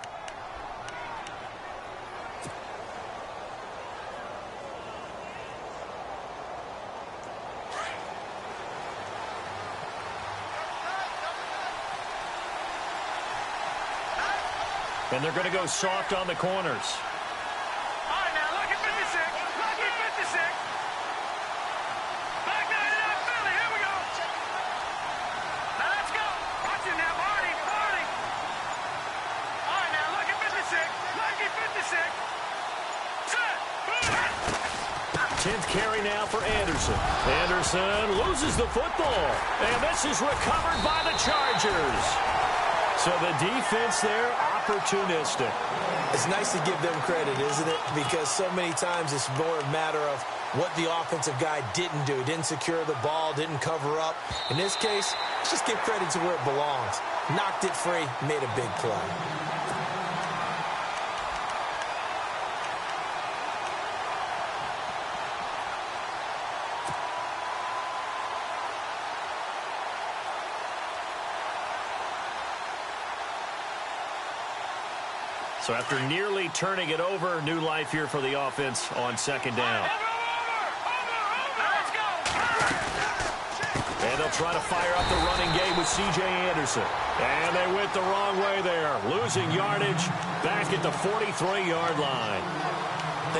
And they're going to go soft on the corners.
All right, now look at 56. Look at 56. Back 99, Philly. Here we go. Now let's go. Watch it now, Marty. Marty. All right, now look at 56. Look at 56. Set.
10th carry now for Anderson. Anderson loses the football. And this is recovered by the Chargers. So the defense there, opportunistic.
It's nice to give them credit, isn't it? Because so many times it's more a matter of what the offensive guy didn't do. Didn't secure the ball, didn't cover up. In this case, let's just give credit to where it belongs. Knocked it free, made a big play.
So after nearly turning it over, new life here for the offense on second down.
Let's go.
And they'll try to fire up the running game with C.J. Anderson. And they went the wrong way there. Losing yardage back at the 43-yard line.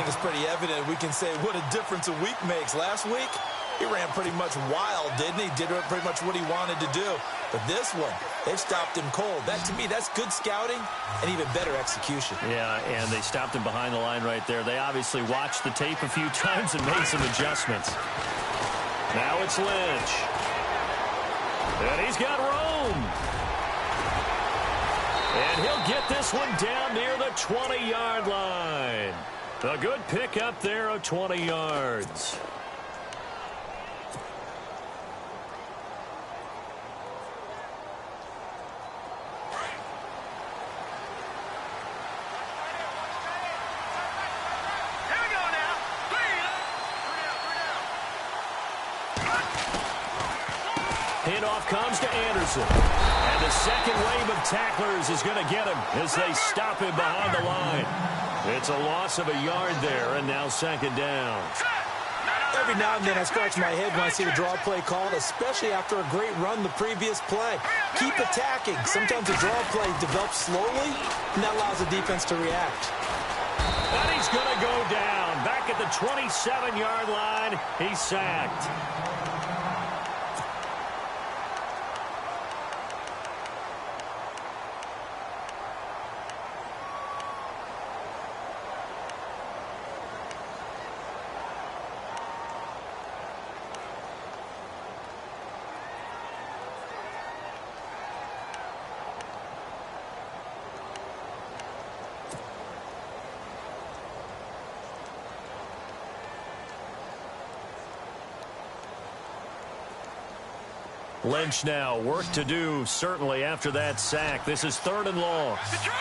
think it's pretty evident. We can say what a difference a week makes. Last week, he ran pretty much wild, didn't he? Did pretty much what he wanted to do. But this one, they've stopped him cold. That, to me, that's good scouting and even better execution.
Yeah, and they stopped him behind the line right there. They obviously watched the tape a few times and made some adjustments. Now it's Lynch. And he's got Rome. And he'll get this one down near the 20-yard line. A good pickup there of 20 yards. Handoff comes to Anderson. And the second wave of tacklers is going to get him as they stop him behind the line. It's a loss of a yard there, and now second down.
Every now and then I scratch my head when I see the draw play called, especially after a great run the previous play. Keep attacking. Sometimes the draw play develops slowly, and that allows the defense to react.
And he's going to go down. Back at the 27-yard line, he's sacked. Lynch now, work to do, certainly, after that sack. This is 3rd and long.
Detroit!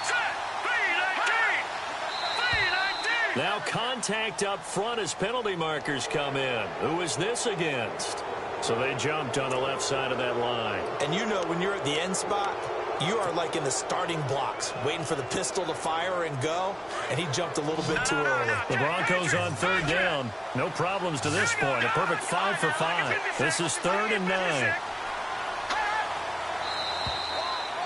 Set! B-19!
Now contact up front as penalty markers come in. Who is this against? So they jumped on the left side of that line.
And you know when you're at the end spot, you are like in the starting blocks, waiting for the pistol to fire and go, and he jumped a little bit too early.
The Broncos on 3rd down. No problems to this point. A perfect 5 for 5. This is 3rd and 9.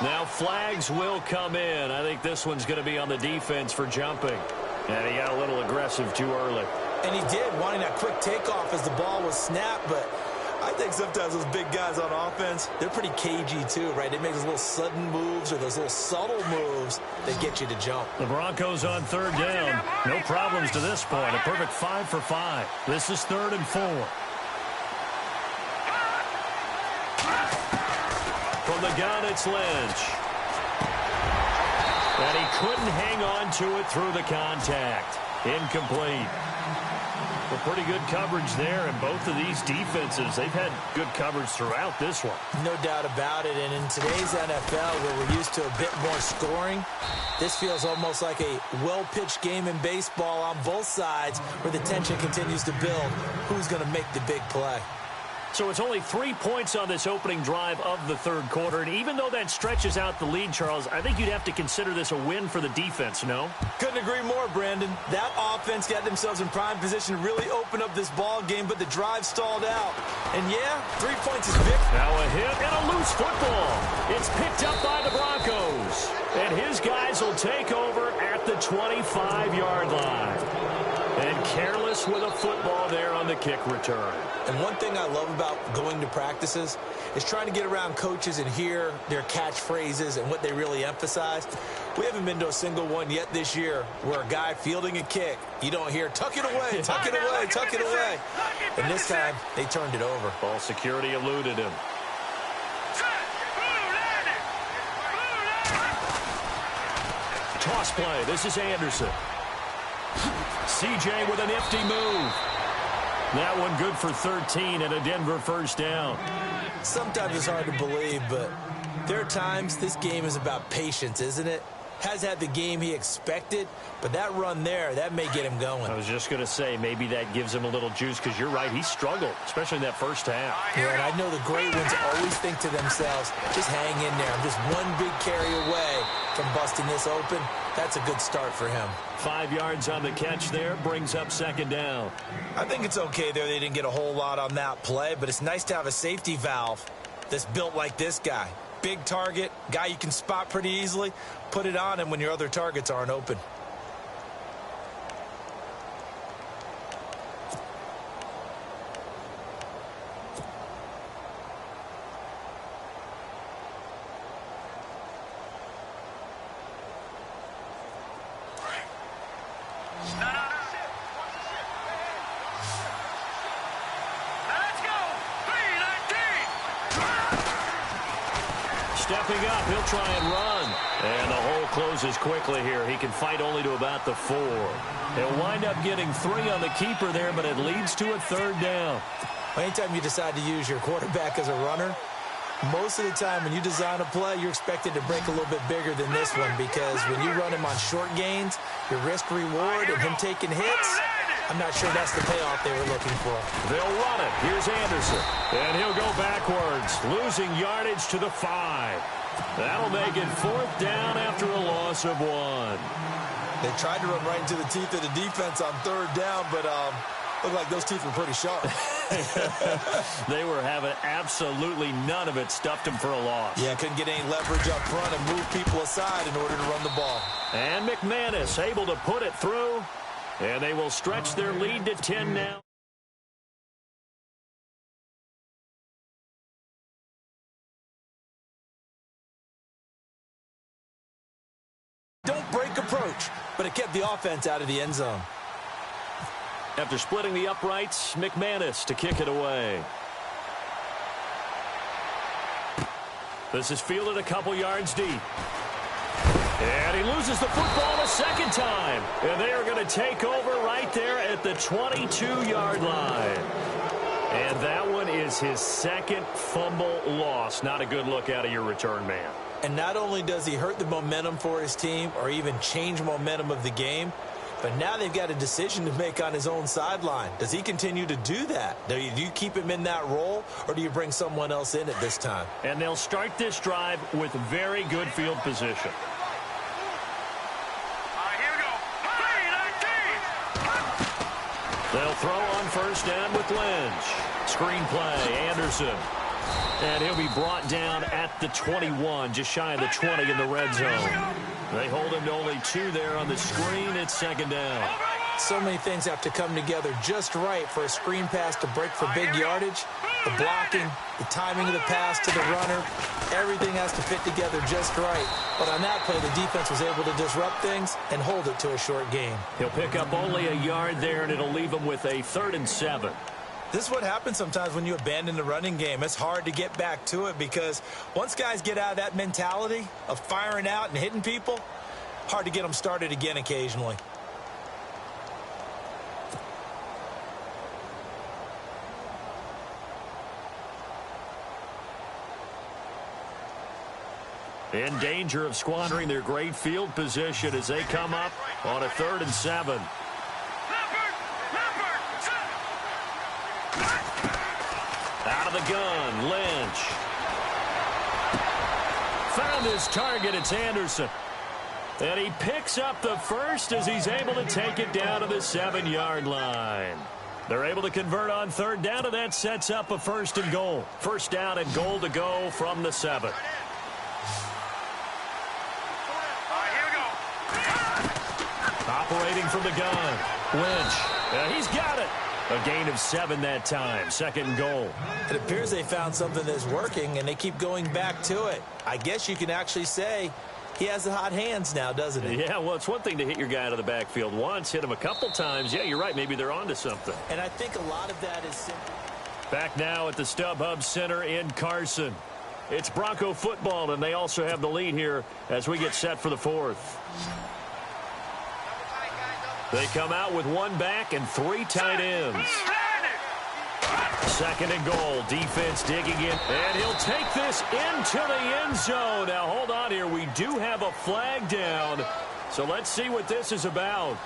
Now flags will come in. I think this one's going to be on the defense for jumping. And he got a little aggressive too early.
And he did, wanting that quick takeoff as the ball was snapped, but I think sometimes those big guys on offense, they're pretty cagey too, right? They make those little sudden moves or those little subtle moves that get you to jump.
The Broncos on 3rd down. No problems to this point. A perfect 5 for 5. This is 3rd and 4. From the gun, it's Lynch. And he couldn't hang on to it through the contact. Incomplete. Well, pretty good coverage there, and both of these defenses, they've had good coverage throughout this one.
No doubt about it, and in today's NFL, where we're used to a bit more scoring, this feels almost like a well-pitched game in baseball on both sides, where the tension continues to build. Who's going to make the big play?
So it's only 3 points on this opening drive of the 3rd quarter, and even though that stretches out the lead, Charles, I think you'd have to consider this a win for the defense, no?
Couldn't agree more, Brandon. That offense got themselves in prime position to really open up this ball game, but the drive stalled out. And yeah, 3 points is big.
Now a hit and a loose football. It's picked up by the Broncos, and his guys will take over at the 25-yard line. And careless with a football there on the kick return.
And one thing I love about going to practices is trying to get around coaches and hear their catchphrases and what they really emphasize. We haven't been to a single one yet this year where a guy fielding a kick, you don't hear, tuck it away, tuck it away, tuck it away. And this time, they turned it over.
Ball security eluded him. Toss play. This is Anderson. CJ with a nifty move. That one good for 13 and a Denver 1st down.
Sometimes it's hard to believe, but there are times this game is about patience, isn't it? Has had the game he expected, but that run there, that may get him going.
I was just going to say, maybe that gives him a little juice, because you're right, he struggled, especially in that first half.
Yeah, and I know the great ones always think to themselves, just hang in there. I'm just one big carry away from busting this open. That's a good start for him.
5 yards on the catch there, brings up 2nd down.
I think it's okay there. They didn't get a whole lot on that play, but it's nice to have a safety valve that's built like this guy. Big target, guy you can spot pretty easily. Put it on him when your other targets aren't open.
Stepping up, he'll try and run. And the hole closes quickly here. He can fight only to about the 4. He'll wind up getting 3 on the keeper there, but it leads to a 3rd down.
Anytime you decide to use your quarterback as a runner, most of the time when you design a play, you're expected to break a little bit bigger than this one, because when you run him on short gains, your risk-reward and him taking hits, I'm not sure that's the payoff they were looking for.
They'll run it. Here's Anderson. And he'll go backwards, losing yardage to the 5. That'll make it 4th down after a loss of 1.
They tried to run right into the teeth of the defense on 3rd down, but looked like those teeth were pretty sharp.
They were having absolutely none of it. Stuffed him for a loss.
Yeah, couldn't get any leverage up front and move people aside in order to run the ball.
And McManus able to put it through. And they will stretch their lead to 10 now.
Don't break approach, but it kept the offense out of the end zone.
After splitting the uprights, McManus to kick it away. This is fielded a couple yards deep. And he loses the football a 2nd time. And they are going to take over right there at the 22-yard line. And that one is his 2nd fumble loss. Not a good look out of your return man.
And not only does he hurt the momentum for his team or even change momentum of the game, but now they've got a decision to make on his own sideline. Does he continue to do that? Do you keep him in that role, or do you bring someone else in at this time?
And they'll start this drive with very good field position. They'll throw on 1st down with Lynch. Screen play, Anderson. And he'll be brought down at the 21, just shy of the 20 in the red zone. They hold him to only 2 there on the screen. It's 2nd down.
So many things have to come together just right for a screen pass to break for big yardage. The blocking, the timing of the pass to the runner, everything has to fit together just right. But on that play, the defense was able to disrupt things and hold it to a short gain.
He'll pick up only a yard there, and it'll leave him with a 3rd and 7.
This is what happens sometimes when you abandon the running game. It's hard to get back to it because once guys get out of that mentality of firing out and hitting people, hard to get them started again occasionally.
In danger of squandering their great field position as they come up on a 3rd and 7. Out of the gun, Lynch. Found his target, it's Anderson. And he picks up the 1st as he's able to take it down to the 7-yard line. They're able to convert on 3rd down, and that sets up a 1st and goal. 1st down and goal to go from the 7. Operating from the gun, Lynch. He's got it. A gain of 7 that time. 2nd and goal.
It appears they found something that's working, and they keep going back to it. I guess you can actually say he has the hot hands now, doesn't he?
Yeah, well, it's one thing to hit your guy out of the backfield once, hit him a couple times. Yeah, you're right. Maybe they're onto something.
And I think a lot of that is simple.
Back now at the StubHub Center in Carson. It's Bronco football, and they also have the lead here as we get set for the 4th. They come out with 1 back and 3 tight ends. 2nd and goal. Defense digging in. And he'll take this into the end zone. Now, hold on here. We do have a flag down. So let's see what this is about.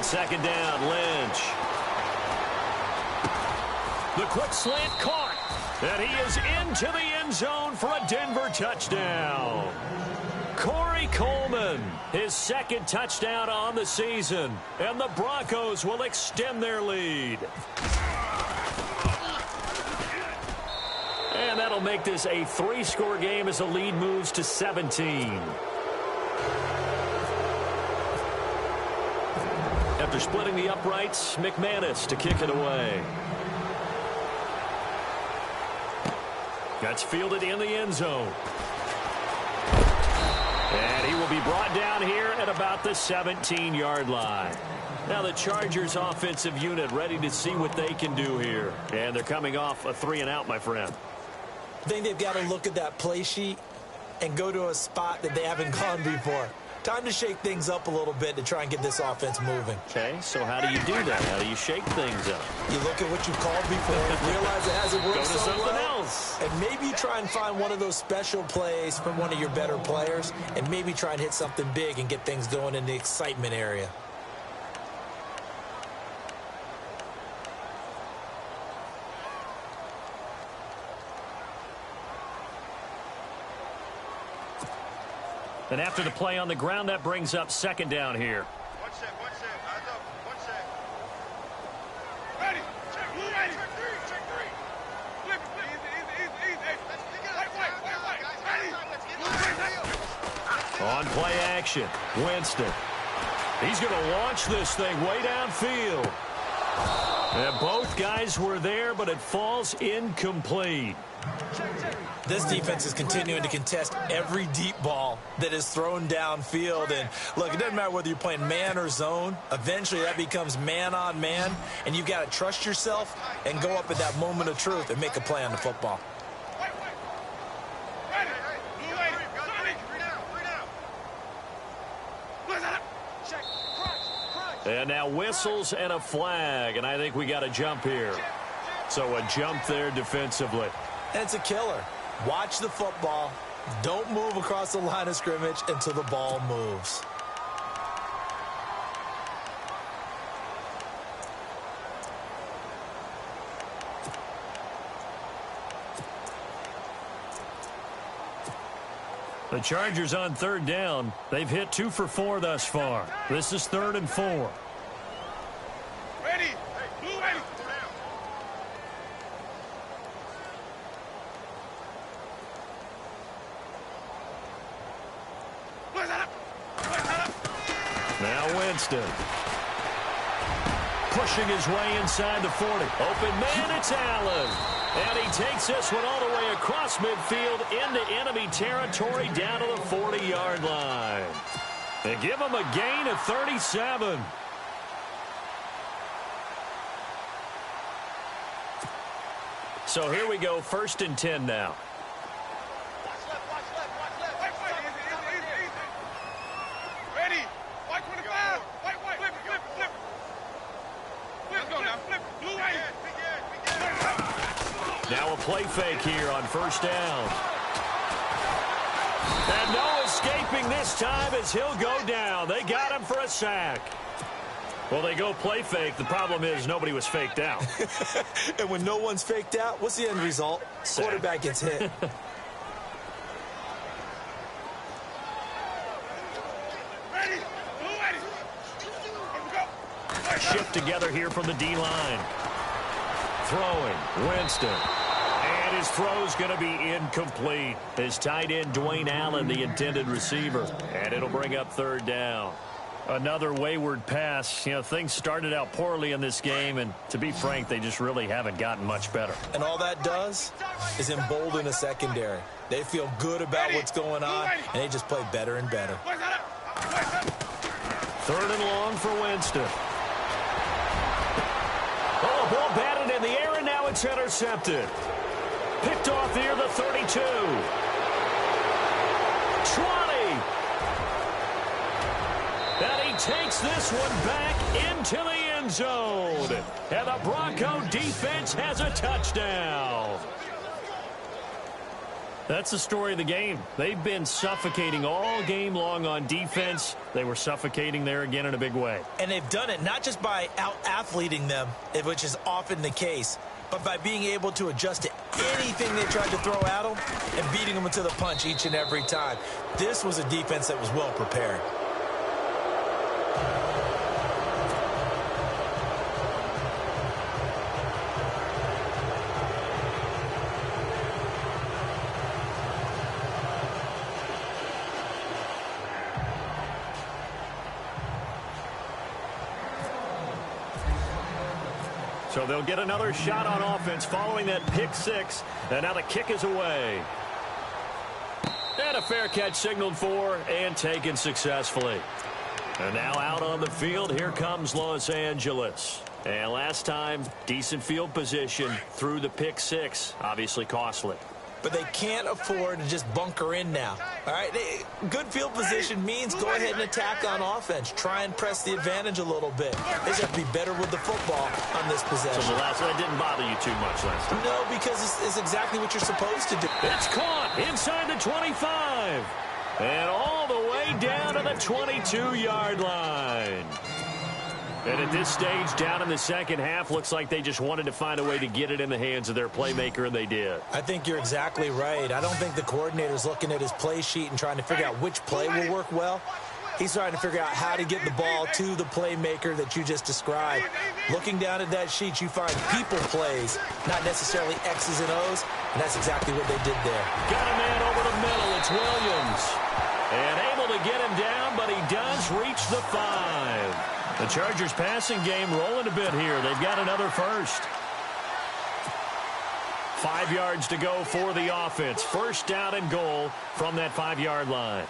Second down, Lynch. The quick slant caught. And he is into the end zone for a Denver touchdown. Corey Coleman, his 2nd touchdown on the season. And the Broncos will extend their lead. And that'll make this a 3-score game as the lead moves to 17. After After splitting the uprights, McManus to kick it away. That's fielded in the end zone. And he will be brought down here at about the 17-yard line. Now the Chargers offensive unit ready to see what they can do here. And they're coming off a 3-and-out, my friend.
I think they've got to look at that play sheet and go to a spot that they haven't gone before. Time to shake things up a little bit to try and get this offense moving.
Okay, so how do you do that? How do you shake things up?
You look at what you've called before, realize it hasn't worked
Go to
so
something
well,
else.
and maybe try and find one of those special plays from one of your better players, and maybe try and hit something big and get things going in the excitement area.
And after the play on the ground, that brings up second down here.
One set. Eyes up. One set. Ready. Check ready. Check three. Flip it. Easy. Wait. Ready.
On play action, Winston. He's going to launch this thing way downfield. And both guys were there, but it falls incomplete.
This defense is continuing to contest every deep ball that is thrown downfield. And, look, it doesn't matter whether you're playing man or zone. Eventually, that becomes man on man. And you've got to trust yourself and go up at that moment of truth and make a play on the football.
And now whistles and a flag. And I think we got a jump here. So a jump there defensively.
And it's a killer. Watch the football. Don't move across the line of scrimmage until the ball moves.
The Chargers on third down. They've hit 2 for 4 thus far. This is 3rd and 4.
Ready. Blue ready.
Now Winston. Pushing his way inside the 40. Open man, it's Allen. And he takes this one all the way across midfield into enemy territory down to the 40-yard line. They give him a gain of 37. So here we go, 1st and 10 now. Now a play fake here on 1st down. And no escaping this time as he'll go down. They got him for a sack. Well, they go play fake. The problem is nobody was faked out.
And when no one's faked out, what's the end result?
Sack.
Quarterback gets hit.
Shift together here from the D-line. Throwing, Winston. And his throw's going to be incomplete. His tight end, Dwayne Allen, the intended receiver. And it'll bring up 3rd down. Another wayward pass. You know, things started out poorly in this game, and to be frank, they just really haven't gotten much better.
And all that does is embolden a secondary. They feel good about what's going on, and they just play better and better.
3rd and long for Winston. Oh, ball batted in the air, and now it's intercepted. Picked off near the 32. 20. And he takes this one back into the end zone. And the Bronco defense has a touchdown. That's the story of the game. They've been suffocating all game long on defense. They were suffocating there again in a big way.
And they've done it not just by out-athleting them, which is often the case, but by being able to adjust to anything they tried to throw at them and beating them into the punch each and every time. This was a defense that was well prepared.
So they'll get another shot on offense following that pick six. And now the kick is away. And a fair catch signaled for and taken successfully. And now out on the field, here comes Los Angeles. And last time, decent field position through the pick six. Obviously costly.
But they can't afford to just bunker in now. All right, good field position means go ahead and attack on offense. Try and press the advantage a little bit. They just have to be better with the football on this possession.
So that didn't bother you too much last time?
No, because it's exactly what you're supposed to do.
It's caught inside the 25. And all the way down to the 22-yard line. And at this stage, down in the second half, looks like they just wanted to find a way to get it in the hands of their playmaker, and they did.
I think you're exactly right. I don't think the coordinator's looking at his play sheet and trying to figure out which play will work well. He's trying to figure out how to get the ball to the playmaker that you just described. Looking down at that sheet, you find people plays, not necessarily X's and O's, and that's exactly what they did there.
Got a man over the middle. It's Williams. And able to get him down, but he does reach the 5. The Chargers passing game rolling a bit here. They've got another first. 5 yards to go for the offense. First down and goal from that 5-yard line.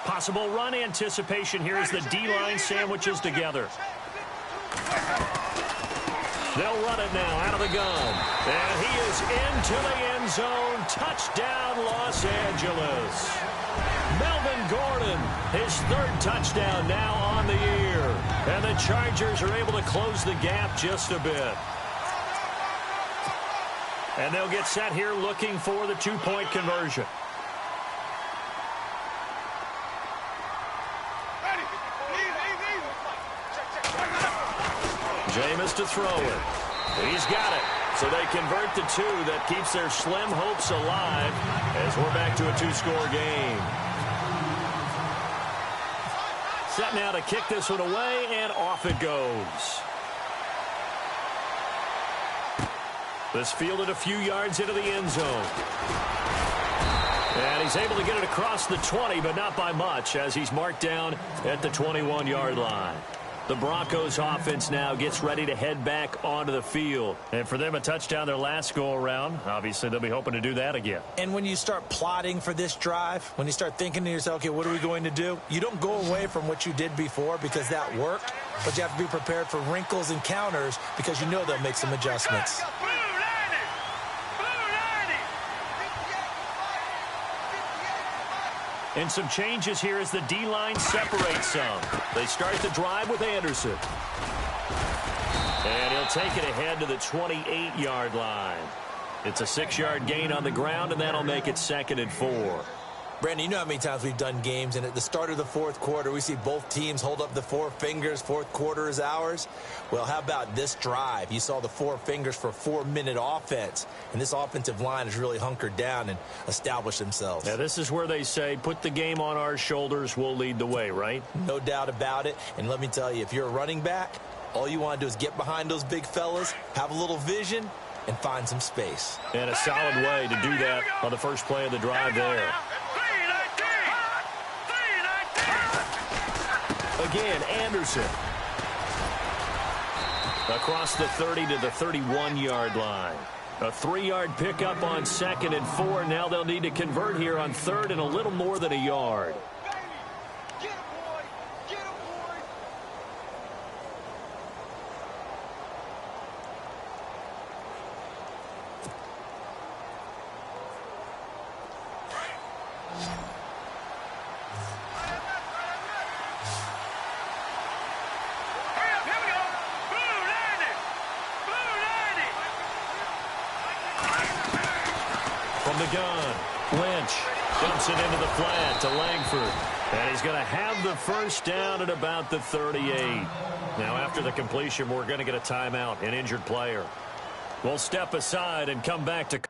Possible run anticipation here as the D-line sandwiches together. They'll run it now out of the gun. And he is into the end zone. Touchdown, Los Angeles. Melvin Gordon, his 3rd touchdown now on the year. And the Chargers are able to close the gap just a bit. And they'll get set here looking for the 2-point conversion. Jameis to throw it. He's got it. So they convert the 2. That keeps their slim hopes alive as we're back to a 2-score game. Set now to kick this one away, and off it goes. This fielded a few yards into the end zone. And he's able to get it across the 20, but not by much, as he's marked down at the 21-yard line. The Broncos offense now gets ready to head back onto the field. And for them, a touchdown their last go-around. Obviously, they'll be hoping to do that again.
And when you start plotting for this drive, when you start thinking to yourself, okay, what are we going to do? You don't go away from what you did before because that worked, but you have to be prepared for wrinkles and counters because you know they'll make some adjustments.
And some changes here as the D-line separates some. They start the drive with Anderson. And he'll take it ahead to the 28-yard line. It's a 6-yard gain on the ground, and that'll make it 2nd and 4.
Brandon, you know how many times we've done games, and at the start of the 4th quarter, we see both teams hold up the 4 fingers, 4th quarter is ours. Well, how about this drive? You saw the 4 fingers for 4-minute offense, and this offensive line has really hunkered down and established themselves.
Now, this is where they say, put the game on our shoulders, we'll lead the way, right?
No doubt about it, and let me tell you, if you're a running back, all you want to do is get behind those big fellas, have a little vision, and find some space.
And a solid way to do that on the first play of the drive there. Again, Anderson. Across the 30 to the 31-yard line. A 3-yard pickup on 2nd and 4. Now they'll need to convert here on 3rd and a little more than a yard. From the gun, Lynch dumps it into the flat to Langford. And he's going to have the first down at about the 38. Now, after the completion, we're going to get a timeout, an injured player. We'll step aside and come back to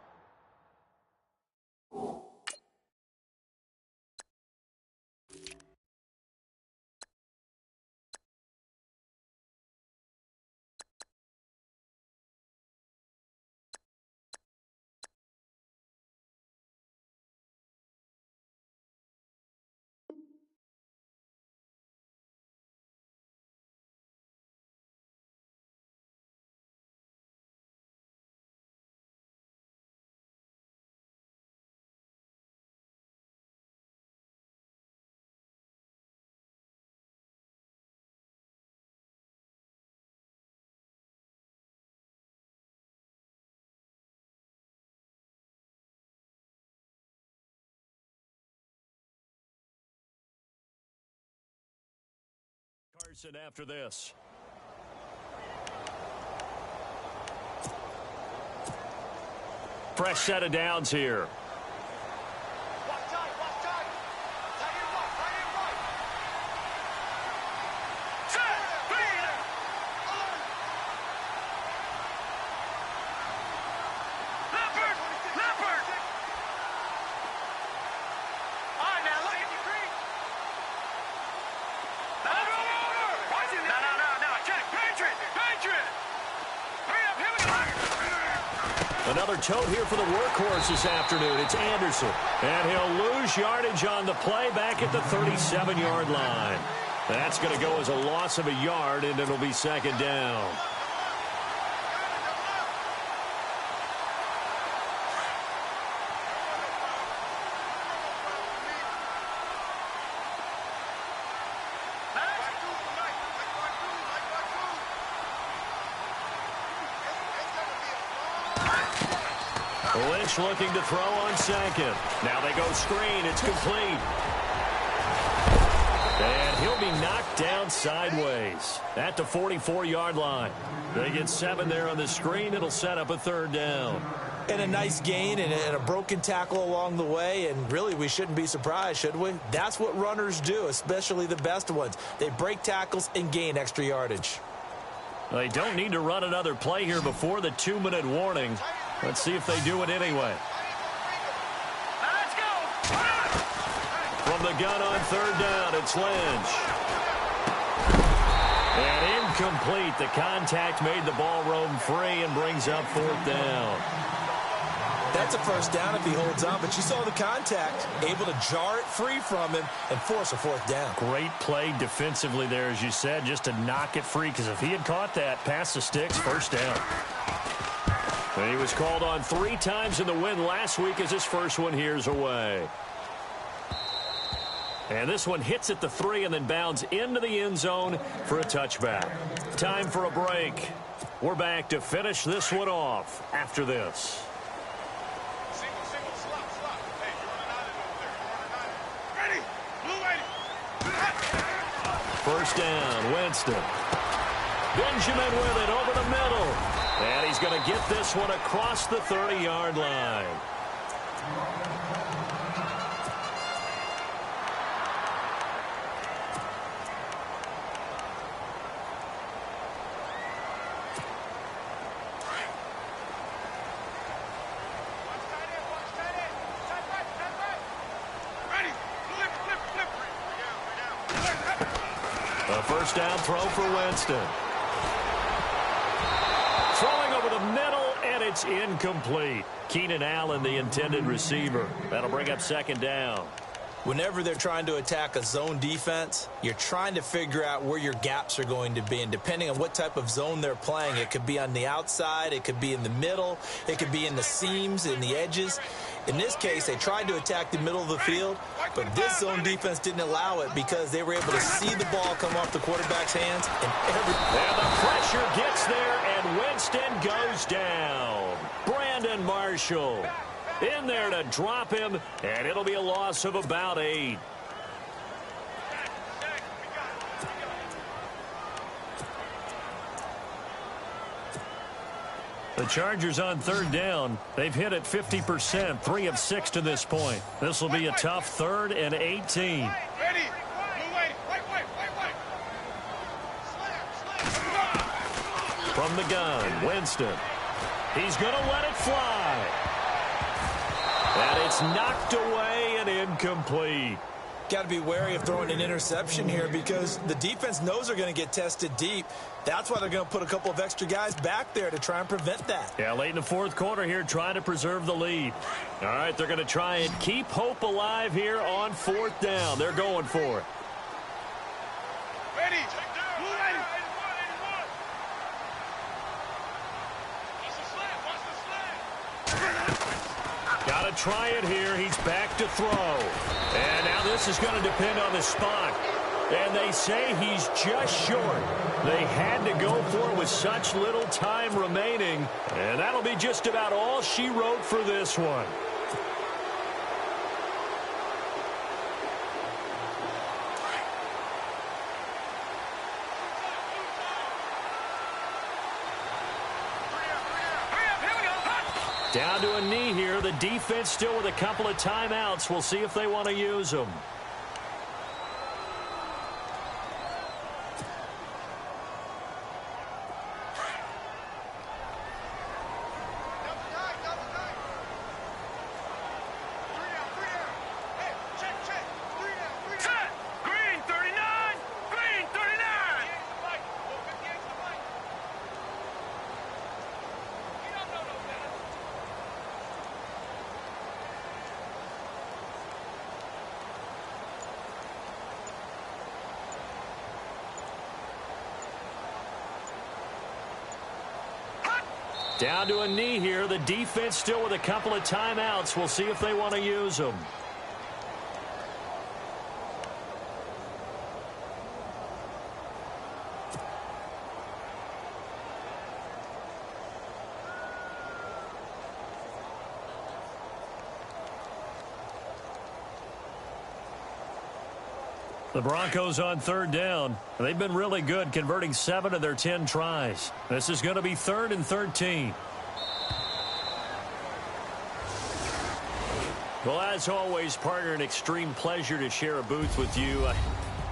Carson after this. Fresh set of downs here. Another tote here for the workhorse this afternoon. It's Anderson. And he'll lose yardage on the play back at the 37-yard line. That's going to go as a loss of a yard, and it'll be second down. Lynch looking to throw on second. Now they go screen. It's complete. And he'll be knocked down sideways at the 44-yard line. They get 7 there on the screen. It'll set up a third down.
And a nice gain and a broken tackle along the way. And really, we shouldn't be surprised, should we? That's what runners do, especially the best ones. They break tackles and gain extra yardage.
They don't need to run another play here before the 2-minute warning. Let's see if they do it anyway.
Let's go.
From the gun on third down, it's Lynch. And incomplete. The contact made the ball roam free and brings up fourth down.
That's a first down if he holds on, but you saw the contact, able to jar it free from him and force a fourth down.
Great play defensively there, as you said, just to knock it free, because if he had caught that, past the sticks, first down. And he was called on 3 times in the win last week as his first one here's away. And this one hits at the 3 and then bounds into the end zone for a touchback. Time for a break. We're back to finish this one off after this. First down, Winston. Benjamin with it over the middle. And he's going to get this one across the 30-yard line. A first down throw for Winston. Throwing over the middle, and it's incomplete. Keenan Allen, the intended receiver. That'll bring up second down.
Whenever they're trying to attack a zone defense, you're trying to figure out where your gaps are going to be. And depending on what type of zone they're playing, it could be on the outside, it could be in the middle, it could be in the seams, in the edges. In this case, they tried to attack the middle of the field, but this zone defense didn't allow it because they were able to see the ball come off the quarterback's hands.
And the pressure gets there, and Winston goes down. Brandon Marshall in there to drop him, and it'll be a loss of about 8. The Chargers on third down. They've hit it 50%, 3 of 6 to this point. This will be a tough 3rd and 18. From the gun, Winston. He's going to let it fly. And it's knocked away and incomplete.
Got to be wary of throwing an interception here because the defense knows they're going to get tested deep. That's why they're going to put a couple of extra guys back there to try and prevent that.
Yeah, late in the 4th quarter here, trying to preserve the lead. All right, they're going to try and keep hope alive here on 4th down. They're going for it.
Ready.
Got to try it here. He's back to throw. And now this is going to depend on the spot. And they say he's just short. They had to go for it with such little time remaining. And that'll be just about all she wrote for this one. Down to a knee here. The defense still with a couple of timeouts. We'll see if they want to use them. Down to a knee here. The defense still with a couple of timeouts. We'll see if they want to use them. The Broncos on third down. They've been really good, converting 7 of their 10 tries. This is going to be 3rd and 13. Well, as always, partner, an extreme pleasure to share a booth with you.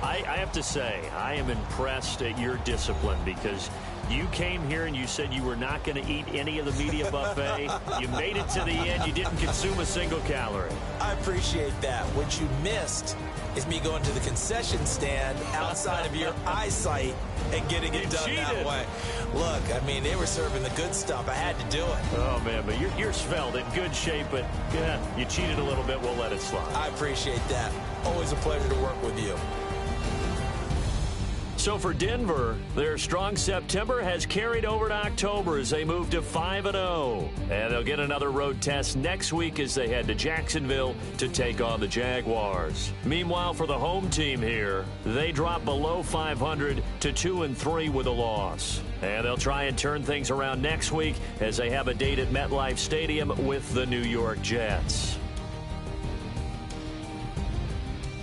I have to say, I am impressed at your discipline because you came here and you said you were not going to eat any of the media buffet. You made it to the end. You didn't consume a single calorie.
I appreciate that. What you missed is me going to the concession stand outside of your eyesight and getting it done that way. Look, I mean, they were serving the good stuff. I had to do it.
Oh, man, but you're svelte, in good shape, but yeah, you cheated a little bit. We'll let it slide.
I appreciate that. Always a pleasure to work with you.
So for Denver, their strong September has carried over to October as they move to 5-0. And they'll get another road test next week as they head to Jacksonville to take on the Jaguars. Meanwhile, for the home team here, they drop below 500 to 2-3 with a loss. And they'll try and turn things around next week as they have a date at MetLife Stadium with the New York Jets.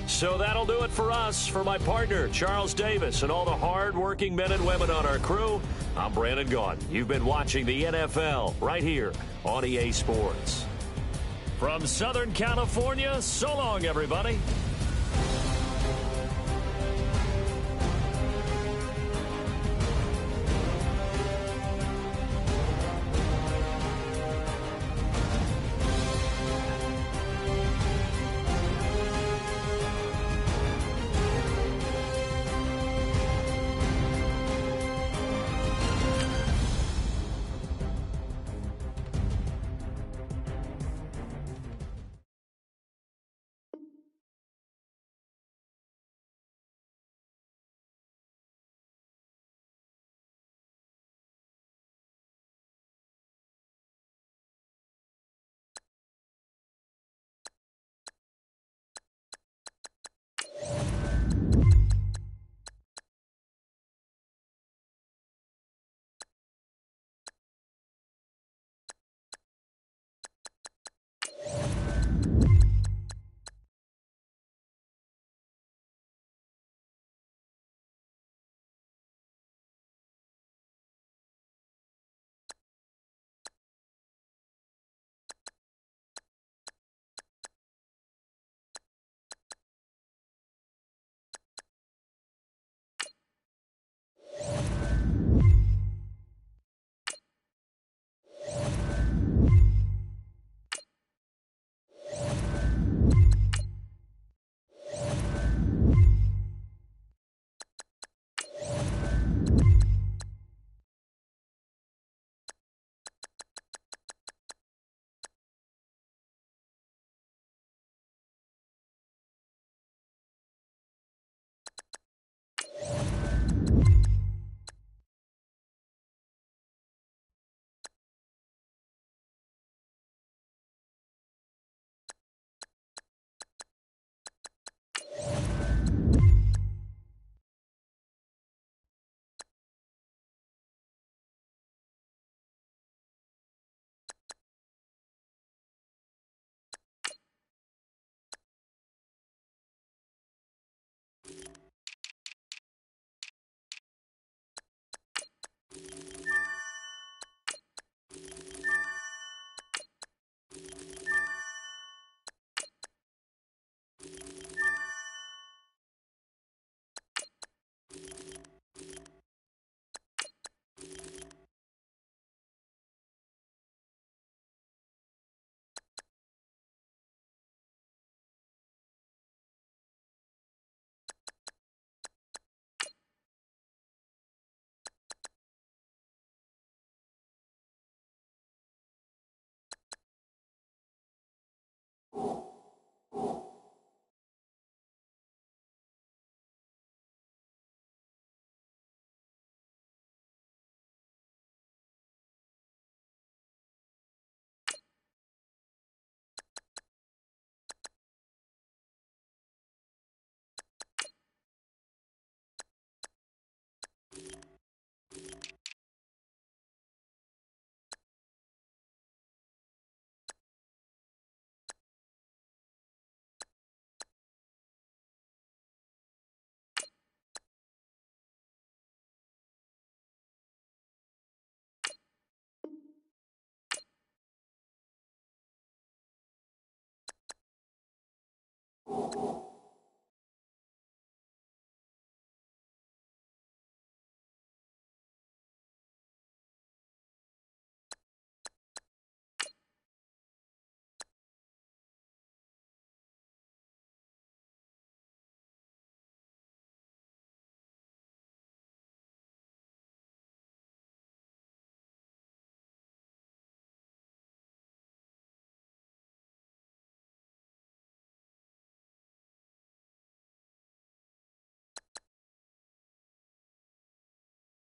So that'll do it for us. For my partner, Charles Davis, and all the hard-working men and women on our crew, I'm Brandon Gaudin. You've been watching the NFL right here on EA Sports. From Southern California, so long, everybody.